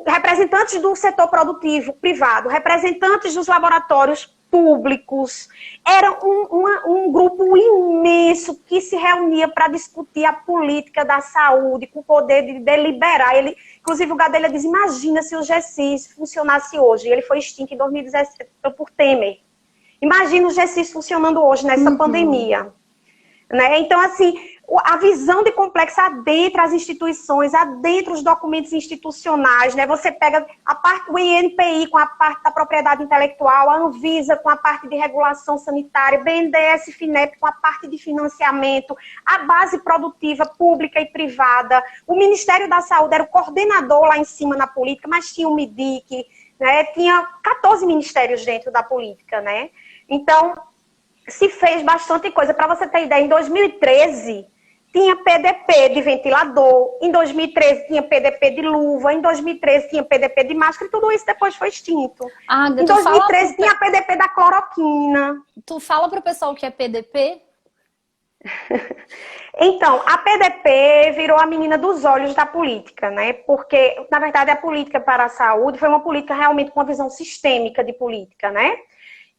representantes do setor produtivo privado, representantes dos laboratórios públicos. Era um grupo imenso que se reunia para discutir a política da saúde, com o poder de deliberar. Inclusive, o Gadelha diz, imagina se o GECIS funcionasse hoje. Ele foi extinto em 2017 por Temer. Imagina o GECIS funcionando hoje, nessa pandemia. Né? Então, assim, a visão de complexo adentra as instituições, adentra os documentos institucionais, né? Você pega a parte do INPI com a parte da propriedade intelectual, a Anvisa com a parte de regulação sanitária, BNDES, FINEP com a parte de financiamento, a base produtiva pública e privada, o Ministério da Saúde era o coordenador lá em cima na política, mas tinha o MIDIC, né? Tinha 14 ministérios dentro da política, né? Então, se fez bastante coisa. Para você ter ideia, em 2013... tinha PDP de ventilador, em 2013 tinha PDP de luva, em 2013 tinha PDP de máscara, e tudo isso depois foi extinto. Em 2013 tinha PDP da cloroquina. Tu fala para o pessoal o que é PDP? Então, a PDP virou a menina dos olhos da política, né? Porque, na verdade, a política para a saúde foi uma política realmente com uma visão sistêmica de política, né?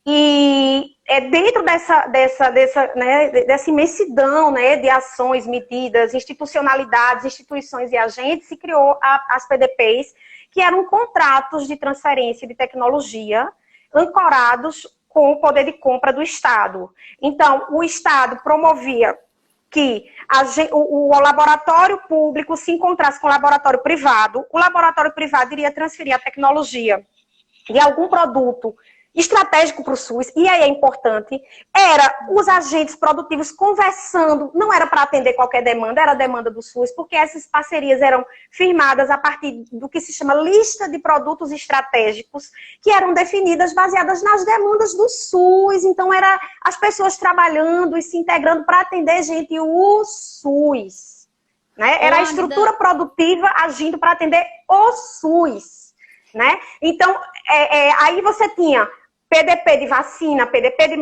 E dentro dessa imensidão, né, de ações, medidas, institucionalidades, instituições e agentes, se criou as PDPs, que eram contratos de transferência de tecnologia ancorados com o poder de compra do Estado. Então, o Estado promovia que o laboratório público se encontrasse com o laboratório privado, o laboratório privado iria transferir a tecnologia de algum produto estratégico para o SUS, e aí é importante, era os agentes produtivos conversando, não era para atender qualquer demanda, era a demanda do SUS, porque essas parcerias eram firmadas a partir do que se chama lista de produtos estratégicos, que eram definidas baseadas nas demandas do SUS, então era as pessoas trabalhando e se integrando para atender, gente, o SUS. Né? Era a estrutura produtiva agindo para atender o SUS. Né? Então, aí você tinha PDP de vacina, PDP de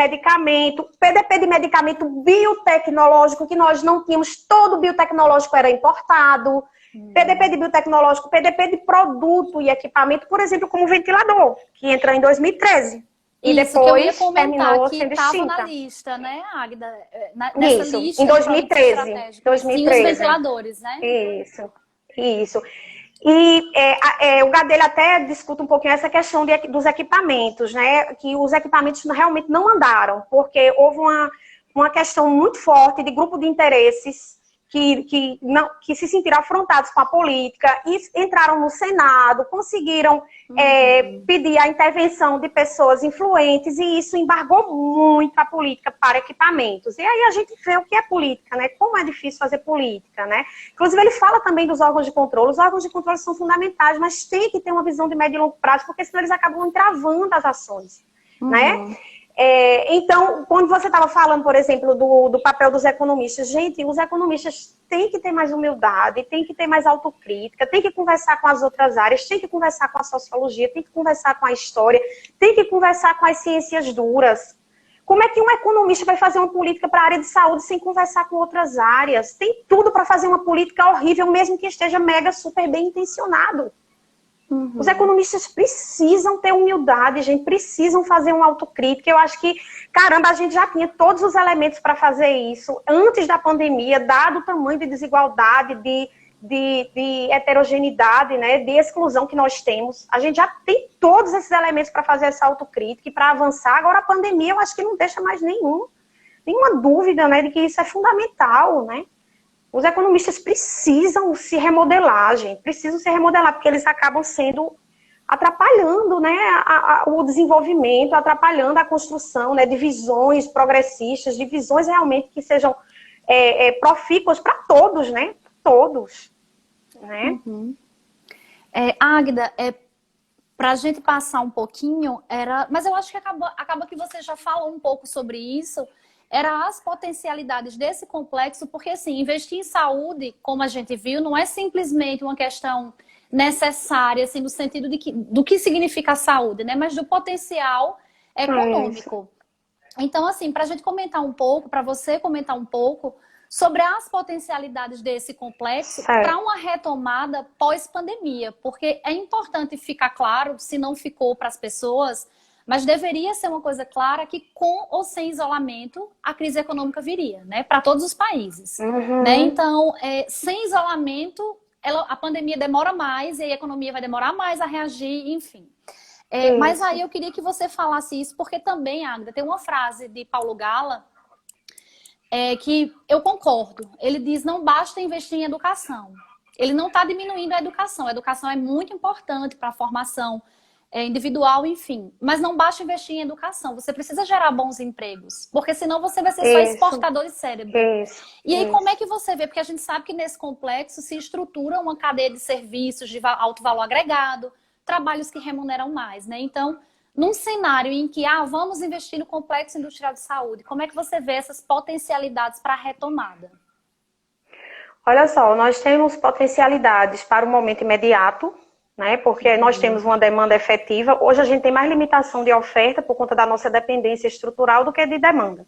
medicamento biotecnológico, que nós não tínhamos, todo biotecnológico era importado, PDP de biotecnológico, PDP de produto e equipamento, por exemplo, como ventilador, que entrou em 2013. E isso, depois que eu ia comentar, terminou que sendo estava extinta. na lista, né, Águida? Nessa Isso, lista em 2013. Tinha os ventiladores, né? Isso. E o Gadelha até discute um pouquinho essa questão dos equipamentos, né? Que os equipamentos realmente não andaram, porque houve uma questão muito forte de grupo de interesses que se sentiram afrontados com a política e entraram no Senado, conseguiram pedir a intervenção de pessoas influentes e isso embargou muito a política para equipamentos. E aí a gente vê o que é política, né? Como é difícil fazer política, né? Inclusive ele fala também dos órgãos de controle. Os órgãos de controle são fundamentais, mas tem que ter uma visão de médio e longo prazo, porque senão eles acabam entravando as ações, né? Então, quando você estava falando, por exemplo, do papel dos economistas, gente, os economistas têm que ter mais humildade, têm que ter mais autocrítica, têm que conversar com as outras áreas, têm que conversar com a sociologia, têm que conversar com a história, têm que conversar com as ciências duras. Como é que um economista vai fazer uma política para a área de saúde sem conversar com outras áreas? Tem tudo para fazer uma política horrível, mesmo que esteja mega, super bem intencionado. Os economistas precisam ter humildade, gente, precisam fazer uma autocrítica. Eu acho que, caramba, a gente já tinha todos os elementos para fazer isso antes da pandemia, dado o tamanho de desigualdade, de heterogeneidade, né, de exclusão que nós temos. A gente já tem todos esses elementos para fazer essa autocrítica e para avançar. Agora, a pandemia, eu acho que não deixa mais nenhuma dúvida, né, de que isso é fundamental, né? Os economistas precisam se remodelar, gente. Precisam se remodelar, porque eles acabam atrapalhando, né, o desenvolvimento, atrapalhando a construção, né, de visões progressistas, de visões realmente que sejam profícuas para todos, né? Todos. Né? Águida, para a gente passar um pouquinho, mas eu acho que acaba que você já falou um pouco sobre isso, era as potencialidades desse complexo, porque assim, investir em saúde, como a gente viu, não é simplesmente uma questão necessária, assim, no sentido do que significa a saúde, né? Mas do potencial econômico. Então, assim, para a gente comentar um pouco, para você comentar um pouco sobre as potencialidades desse complexo para uma retomada pós-pandemia, porque é importante ficar claro, se não ficou para as pessoas, mas deveria ser uma coisa clara que com ou sem isolamento a crise econômica viria, né? Para todos os países. Né? Então, sem isolamento, a pandemia demora mais e a economia vai demorar mais a reagir, enfim. Mas aí eu queria que você falasse isso, porque também, Águida, tem uma frase de Paulo Gala que eu concordo. Ele diz, não basta investir em educação. Ele não está diminuindo a educação. A educação é muito importante para a formação individual, enfim. Mas não basta investir em educação. Você precisa gerar bons empregos. Porque senão você vai ser só exportador de cérebro. E aí, como é que você vê? Porque a gente sabe que nesse complexo se estrutura uma cadeia de serviços de alto valor agregado, trabalhos que remuneram mais, né? Então, num cenário em que, vamos investir no complexo industrial de saúde, como é que você vê essas potencialidades para a retomada? Olha só, nós temos potencialidades para o momento imediato, né? Porque nós temos uma demanda efetiva. Hoje a gente tem mais limitação de oferta por conta da nossa dependência estrutural do que de demanda.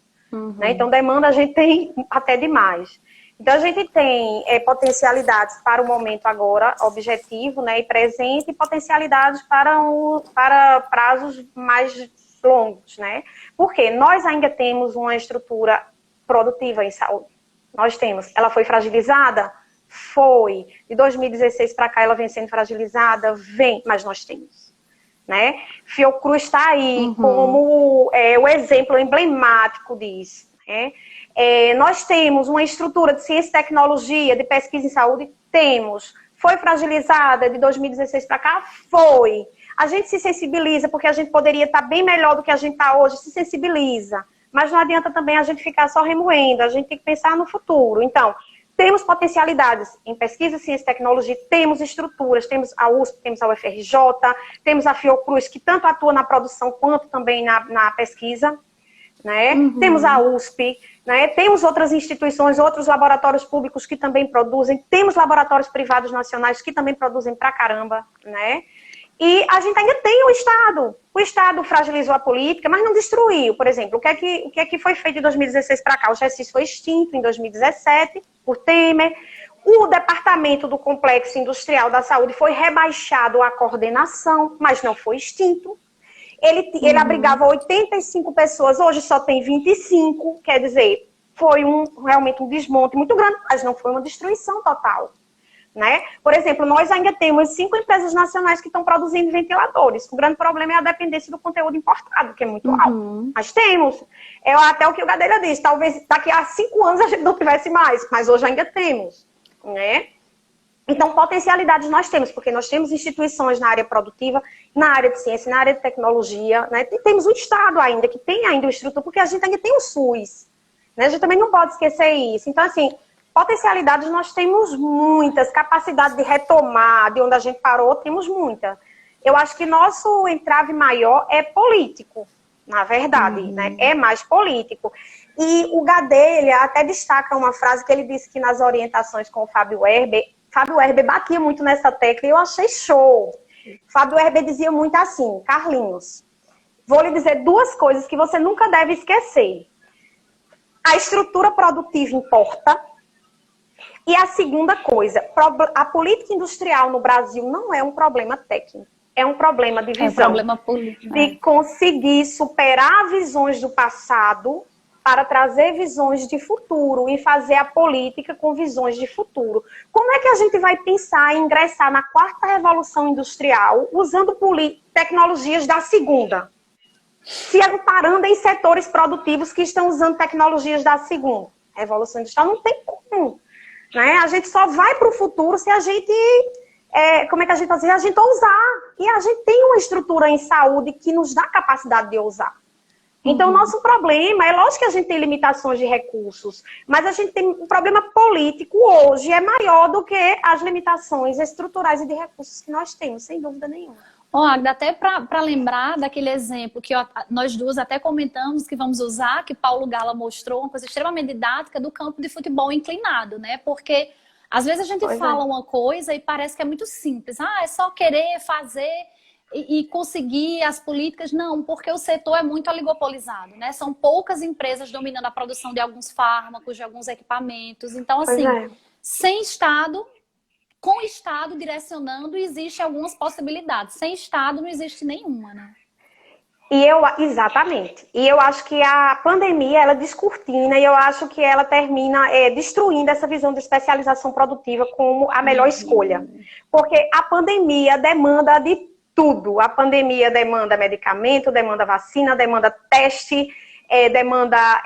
Né? Então, demanda a gente tem até demais. Então, a gente tem potencialidades para o momento agora, objetivo, né, e presente, e potencialidades para prazos mais longos, né? Porque nós ainda temos uma estrutura produtiva em saúde. Nós temos. Ela foi fragilizada? Foi. De 2016 para cá ela vem sendo fragilizada? Vem. Mas nós temos. Né? Fiocruz está aí como o exemplo emblemático disso. Né? Nós temos uma estrutura de ciência e tecnologia, de pesquisa em saúde? Temos. Foi fragilizada de 2016 para cá? Foi. A gente se sensibiliza, porque a gente poderia estar bem melhor do que a gente está hoje, se sensibiliza. Mas não adianta também a gente ficar só remoendo, a gente tem que pensar no futuro. Então, temos potencialidades em pesquisa, ciência e tecnologia, temos estruturas, temos a USP, temos a UFRJ, temos a Fiocruz, que tanto atua na produção quanto também na pesquisa, né? Temos a USP, né? Temos outras instituições, outros laboratórios públicos que também produzem, temos laboratórios privados nacionais que também produzem pra caramba, né? E a gente ainda tem o Estado. O Estado fragilizou a política, mas não destruiu. Por exemplo, o que é que foi feito de 2016 para cá? O GESIS foi extinto em 2017, por Temer. O Departamento do Complexo Industrial da Saúde foi rebaixado à coordenação, mas não foi extinto. Ele abrigava 85 pessoas, hoje só tem 25. Quer dizer, foi realmente um desmonte muito grande, mas não foi uma destruição total. Né? Por exemplo, nós ainda temos 5 empresas nacionais que estão produzindo ventiladores. O grande problema é a dependência do conteúdo importado, que é muito alto. Mas temos. É até o que o Gadelha disse, talvez daqui a 5 anos a gente não tivesse mais, mas hoje ainda temos. Né? Então, potencialidades nós temos, porque nós temos instituições na área produtiva, na área de ciência, na área de tecnologia, né? E temos o Estado ainda, que tem ainda o estrutura, porque a gente ainda tem o SUS. Né? A gente também não pode esquecer isso. Então, assim, potencialidades nós temos muitas, capacidade de retomar de onde a gente parou, temos muita. Eu acho que nosso entrave maior é político, na verdade, né? É mais político. E o Gadelha até destaca uma frase que ele disse que nas orientações com o Fábio Herber batia muito nessa tecla e eu achei show. Fábio Herber dizia muito assim, Carlinhos, vou lhe dizer 2 coisas que você nunca deve esquecer. A estrutura produtiva importa. E a segunda coisa, a política industrial no Brasil não é um problema técnico, é um problema de visão. É um problema político. De conseguir superar visões do passado para trazer visões de futuro e fazer a política com visões de futuro. Como é que a gente vai pensar em ingressar na 4ª revolução industrial usando tecnologias da segunda? Se amparando em setores produtivos que estão usando tecnologias da segunda. A revolução industrial não tem como. Né? A gente só vai para o futuro se a gente, como é que a gente faz? A gente ousar. E a gente tem uma estrutura em saúde que nos dá capacidade de ousar. Então, o nosso problema, é lógico que a gente tem limitações de recursos, mas a gente tem um problema político hoje, é maior do que as limitações estruturais e de recursos que nós temos, sem dúvida nenhuma. Agda, até para lembrar daquele exemplo que nós duas até comentamos que vamos usar, que Paulo Gala mostrou, uma coisa extremamente didática do campo de futebol inclinado, né? Porque às vezes a gente fala uma coisa e parece que é muito simples. É só querer fazer e conseguir as políticas. Não, porque o setor é muito oligopolizado, né? São poucas empresas dominando a produção de alguns fármacos, de alguns equipamentos. Então, assim, sem Estado... Com o Estado direcionando, existem algumas possibilidades. Sem Estado, não existe nenhuma, né? Exatamente. E eu acho que a pandemia, ela descortina e eu acho que ela termina destruindo essa visão de especialização produtiva como a melhor escolha. Porque a pandemia demanda de tudo. A pandemia demanda medicamento, demanda vacina, demanda teste, demanda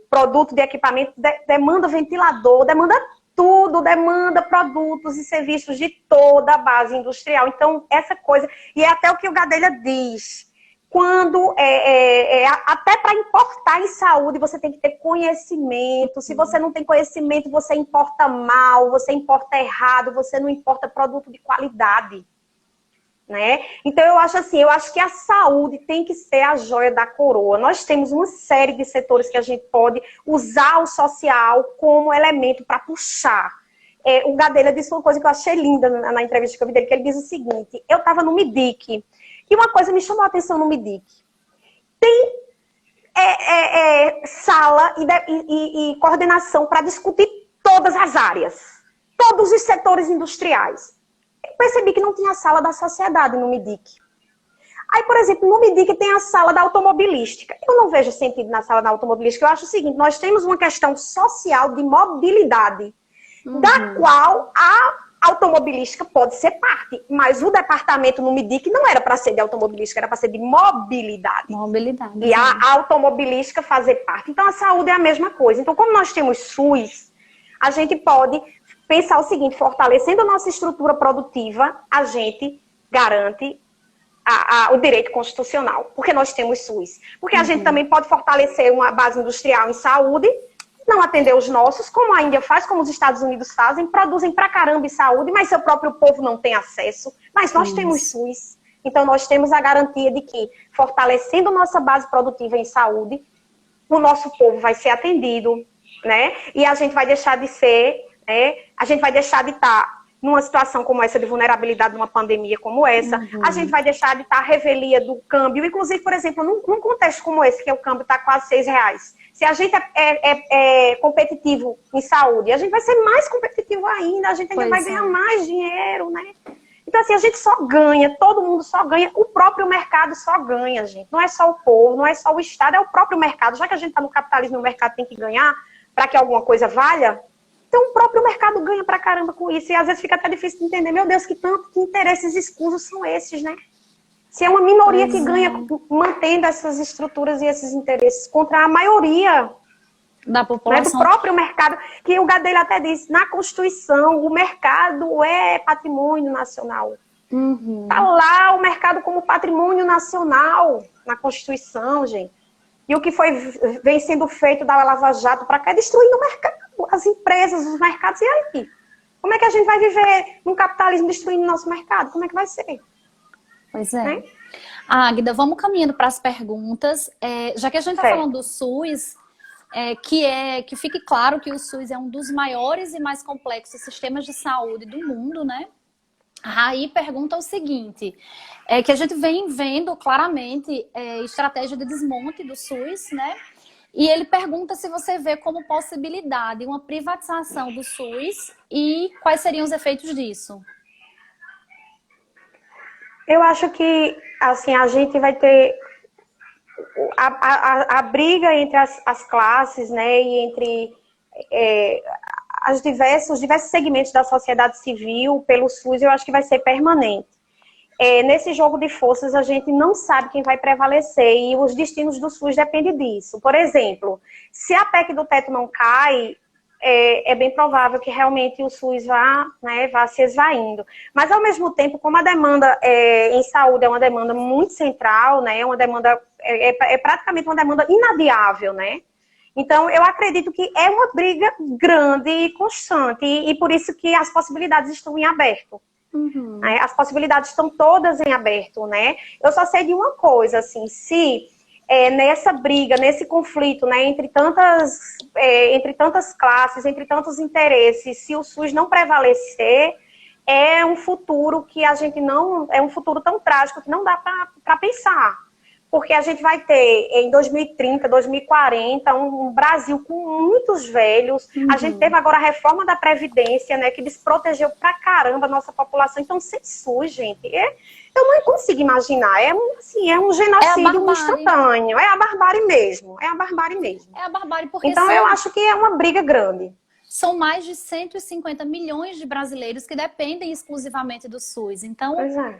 produto de equipamento, demanda ventilador, demanda tudo, demanda produtos e serviços de toda a base industrial. Então, essa coisa... E é até o que o Gadelha diz. Quando... até para importar em saúde, você tem que ter conhecimento. Se você não tem conhecimento, você importa mal, você importa errado, você não importa produto de qualidade. Né? Então, eu acho que a saúde tem que ser a joia da coroa. Nós temos uma série de setores que a gente pode usar o social como elemento para puxar. O Gadelha disse uma coisa que eu achei linda na entrevista que eu vi dele, que ele diz o seguinte: eu estava no MIDIC, e uma coisa me chamou a atenção no MIDIC. Tem sala e coordenação para discutir todas as áreas, todos os setores industriais. Eu percebi que não tinha a sala da sociedade no MIDIC. Aí, por exemplo, no MIDIC tem a sala da automobilística. Eu não vejo sentido na sala da automobilística. Eu acho o seguinte, nós temos uma questão social de mobilidade, da qual a automobilística pode ser parte. Mas o departamento no MIDIC não era para ser de automobilística, era para ser de mobilidade. E a automobilística fazer parte. Então, a saúde é a mesma coisa. Então, como nós temos SUS, a gente pode pensar o seguinte: fortalecendo a nossa estrutura produtiva, a gente garante o direito constitucional, porque nós temos SUS. Porque a gente também pode fortalecer uma base industrial em saúde, não atender os nossos, como a Índia faz, como os Estados Unidos fazem, produzem pra caramba em saúde, mas seu próprio povo não tem acesso. Mas nós temos SUS. Então, nós temos a garantia de que, fortalecendo nossa base produtiva em saúde, o nosso povo vai ser atendido, né? E a gente vai deixar de ser, né? A gente vai deixar de estar numa situação como essa, de vulnerabilidade numa pandemia como essa. A gente vai deixar de estar à revelia do câmbio. Inclusive, por exemplo, num contexto como esse, que o câmbio está quase R$6. Se a gente é competitivo em saúde, a gente vai ser mais competitivo ainda, a gente ainda vai ganhar mais dinheiro, né? Então, assim, a gente só ganha, todo mundo só ganha, o próprio mercado só ganha, gente. Não é só o povo, não é só o Estado, é o próprio mercado. Já que a gente está no capitalismo e o mercado tem que ganhar para que alguma coisa valha, então o próprio mercado ganha pra caramba com isso. E às vezes fica até difícil de entender, meu Deus, que interesses escusos são esses, né? Se é uma minoria que ganha mantendo essas estruturas e esses interesses contra a maioria da população, né, do próprio mercado, que o Gadelha até disse, na Constituição, o mercado é patrimônio nacional. Tá lá o mercado como patrimônio nacional na Constituição, gente. E o que vem sendo feito da Lava Jato para cá é destruindo o mercado, as empresas, os mercados. E aí? Como é que a gente vai viver num capitalismo destruindo o nosso mercado? Como é que vai ser? Pois é. Né? Águida, vamos caminhando para as perguntas. Já que a gente está falando do SUS, que fique claro que o SUS é um dos maiores e mais complexos sistemas de saúde do mundo, né? A Raí pergunta o seguinte, que a gente vem vendo claramente estratégia de desmonte do SUS, né? E ele pergunta se você vê como possibilidade uma privatização do SUS e quais seriam os efeitos disso. Eu acho que, assim, a gente vai ter a briga entre as classes, né, e entre os diversos segmentos da sociedade civil pelo SUS, eu acho que vai ser permanente. Nesse jogo de forças, a gente não sabe quem vai prevalecer e os destinos do SUS dependem disso. Por exemplo, se a PEC do teto não cai, é bem provável que realmente o SUS vá se esvaindo. Mas, ao mesmo tempo, como a demanda em saúde é uma demanda muito central, né, uma demanda, praticamente uma demanda inadiável, né? Então, eu acredito que é uma briga grande e constante, e por isso que as possibilidades estão em aberto. As possibilidades estão todas em aberto, né? Eu só sei de uma coisa, assim, se nessa briga, nesse conflito, né, entre tantas classes, entre tantos interesses, se o SUS não prevalecer, é um futuro que a gente não... É um futuro tão trágico que não dá para pensar. Porque a gente vai ter, em 2030, 2040, um Brasil com muitos velhos. A gente teve agora a reforma da Previdência, né, que desprotegeu pra caramba a nossa população. Então, sem SUS, gente, eu não consigo imaginar. É um genocídio instantâneo. É a barbárie mesmo. É a barbárie mesmo. É a barbárie porque então, eu acho que é uma briga grande. São mais de 150 milhões de brasileiros que dependem exclusivamente do SUS. Então,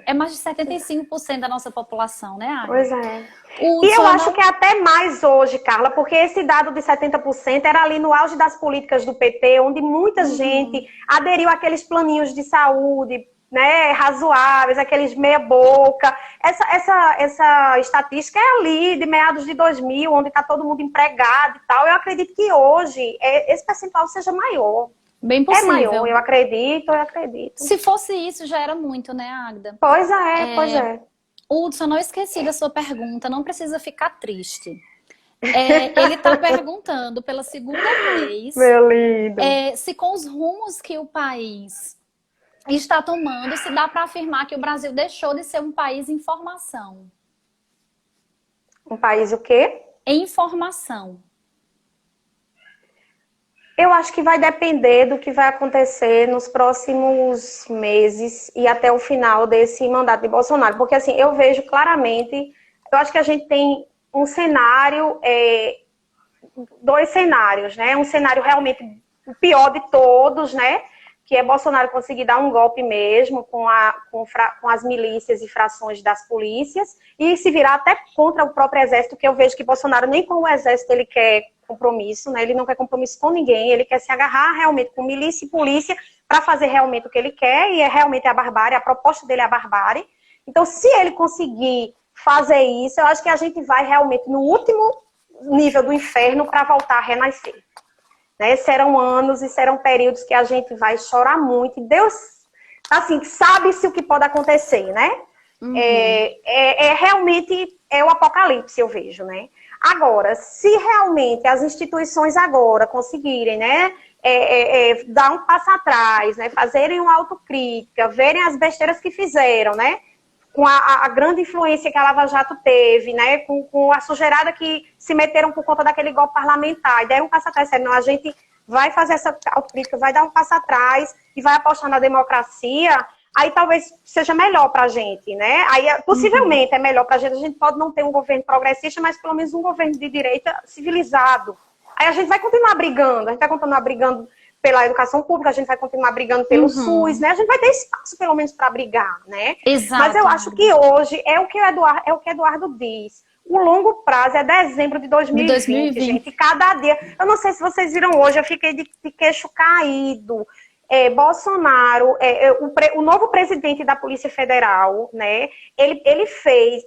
é mais de 75% da nossa população, né, Águida? Pois é. E eu acho que é até mais hoje, Carla, porque esse dado de 70% era ali no auge das políticas do PT, onde muita gente aderiu àqueles planinhos de saúde, né, razoáveis, aqueles meia boca. Essa estatística é ali de meados de 2000, onde está todo mundo empregado e tal. Eu acredito que hoje esse percentual seja maior. Bem possível. É maior, eu acredito. Se fosse isso, já era muito, né, Águida? Pois é. Hudson, não esqueci da sua pergunta, não precisa ficar triste. Ele está perguntando pela segunda vez meu lindo. Se com os rumos que o país está tomando, se dá para afirmar que o Brasil deixou de ser um país em formação. Um país o quê? Em formação. Eu acho que vai depender do que vai acontecer nos próximos meses e até o final desse mandato de Bolsonaro. Porque, assim, eu vejo claramente, eu acho que a gente tem um cenário, dois cenários, né? Um cenário realmente o pior de todos, né? Que é Bolsonaro conseguir dar um golpe mesmo com as milícias e frações das polícias e se virar até contra o próprio exército, que eu vejo que Bolsonaro nem com o exército ele quer compromisso, né? Ele não quer compromisso com ninguém, ele quer se agarrar realmente com milícia e polícia para fazer realmente o que ele quer, e realmente a barbárie, a proposta dele é a barbárie. Então, se ele conseguir fazer isso, eu acho que a gente vai realmente no último nível do inferno para voltar a renascer. Né? Serão anos e serão períodos que a gente vai chorar muito. E Deus, assim, sabe-se o que pode acontecer, né? Uhum. Realmente é o apocalipse, eu vejo, né? Agora, se realmente as instituições agora conseguirem, né, dar um passo atrás, né, fazerem uma autocrítica, verem as besteiras que fizeram, né, com a grande influência que a Lava Jato teve, né, com a sujeirada que se meteram por conta daquele golpe parlamentar, e deram um passo atrás, não, a gente vai fazer essa autocrítica, vai dar um passo atrás e vai apostar na democracia, aí talvez seja melhor para a gente, né? Aí possivelmente é melhor para a gente pode não ter um governo progressista, mas pelo menos um governo de direita civilizado. Aí a gente vai continuar brigando, a gente vai continuar brigando pela educação pública, a gente vai continuar brigando pelo SUS, né? A gente vai ter espaço pelo menos para brigar, né? Exato. Mas eu acho que hoje é o que Eduardo diz. O longo prazo é dezembro de 2020, gente. Cada dia. Eu não sei se vocês viram hoje, eu fiquei de queixo caído. Bolsonaro, o novo presidente da Polícia Federal, né, ele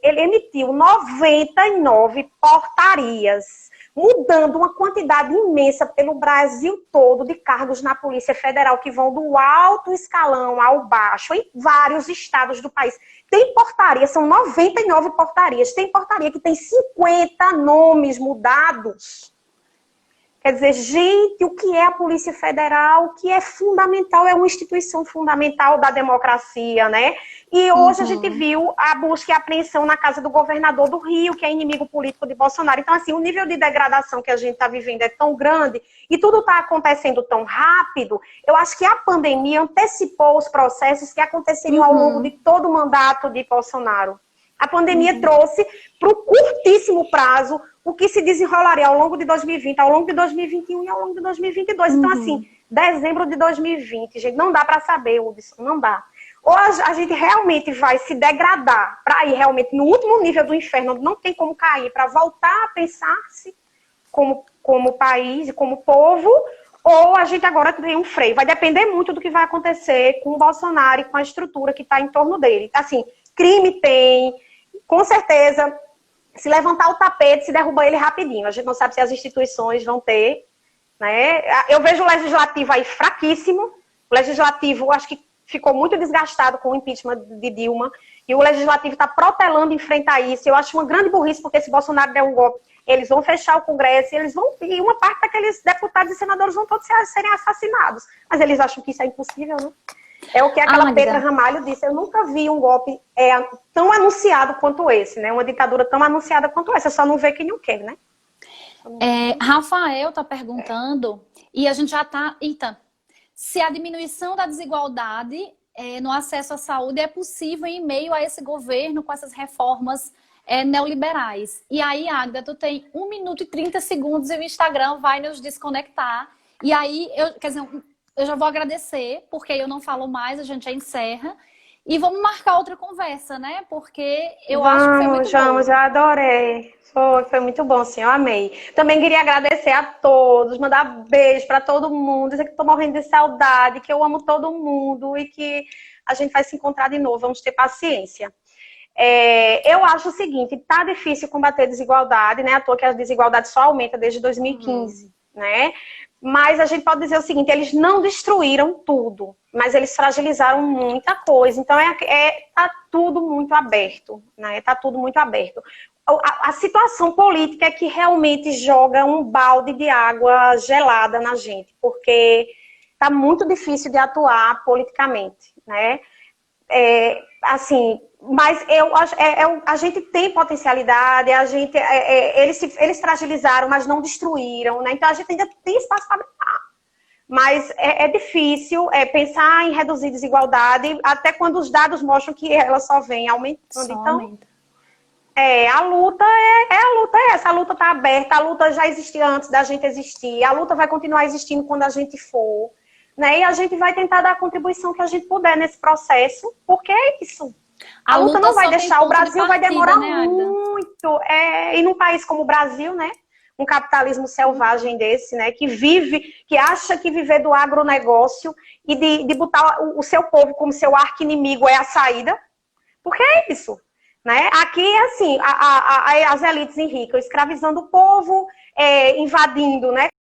emitiu 99 portarias, mudando uma quantidade imensa pelo Brasil todo de cargos na Polícia Federal, que vão do alto escalão ao baixo, em vários estados do país. Tem portaria, são 99 portarias, tem portaria que tem 50 nomes mudados. Quer dizer, gente, o que é a Polícia Federal? O que é fundamental, é uma instituição fundamental da democracia, né? E hoje a gente viu a busca e a apreensão na casa do governador do Rio, que é inimigo político de Bolsonaro. Então, assim, o nível de degradação que a gente está vivendo é tão grande e tudo está acontecendo tão rápido. Eu acho que a pandemia antecipou os processos que aconteceriam ao longo de todo o mandato de Bolsonaro. A pandemia trouxe para o curtíssimo prazo o que se desenrolaria ao longo de 2020, ao longo de 2021 e ao longo de 2022. Então, assim, dezembro de 2020, gente, não dá para saber, Hudson, não dá. Ou a gente realmente vai se degradar para ir realmente no último nível do inferno, onde não tem como cair, para voltar a pensar-se como país e como povo, ou a gente agora tem um freio. Vai depender muito do que vai acontecer com o Bolsonaro e com a estrutura que está em torno dele. Assim, crime tem, com certeza. Se levantar o tapete, se derruba ele rapidinho. A gente não sabe se as instituições vão ter, né? Eu vejo o legislativo aí fraquíssimo. O legislativo, acho que ficou muito desgastado com o impeachment de Dilma. E o legislativo está protelando enfrentar isso. Eu acho uma grande burrice, porque se Bolsonaro der um golpe, eles vão fechar o Congresso e uma parte daqueles deputados e senadores vão todos serem assassinados. Mas eles acham que isso é impossível, né? É o que aquela Petra Ramalho disse. Eu nunca vi um golpe tão anunciado quanto esse, né? Uma ditadura tão anunciada quanto essa. Só não vê quem não quer, né? Rafael está perguntando, e a gente já está... Eita, se a diminuição da desigualdade no acesso à saúde é possível em meio a esse governo com essas reformas neoliberais. E aí, Águeda, tu tem 1 minuto e 30 segundos e o Instagram vai nos desconectar. E aí, eu já vou agradecer, porque eu não falo mais, a gente já encerra. E vamos marcar outra conversa, né? Porque eu acho que foi muito bom. Já adorei. Foi muito bom, sim, eu amei. Também queria agradecer a todos, mandar beijo para todo mundo, dizer que estou morrendo de saudade, que eu amo todo mundo e que a gente vai se encontrar de novo, vamos ter paciência. Eu acho o seguinte, tá difícil combater a desigualdade, né? À toa que a desigualdade só aumenta desde 2015, né? Mas a gente pode dizer o seguinte, eles não destruíram tudo, mas eles fragilizaram muita coisa. Então, tá tudo muito aberto, né? Tá tudo muito aberto. A situação política é que realmente joga um balde de água gelada na gente, porque tá muito difícil de atuar politicamente, né? Mas a gente tem potencialidade, eles fragilizaram, mas não destruíram, né? Então a gente ainda tem espaço para brigar. Mas é difícil pensar em reduzir desigualdade, até quando os dados mostram que ela só vem aumentando. Aumenta. A luta é essa, a luta está aberta, a luta já existia antes da gente existir, a luta vai continuar existindo quando a gente for, né? E a gente vai tentar dar a contribuição que a gente puder nesse processo, porque é isso. A luta não vai deixar, o Brasil vai demorar muito. E num país como o Brasil, né? Um capitalismo selvagem desse, né? Que acha que viver do agronegócio e de botar o seu povo como seu arqui-inimigo é a saída. Porque é isso, né? Aqui é assim, as elites enricam, escravizando o povo, invadindo, né?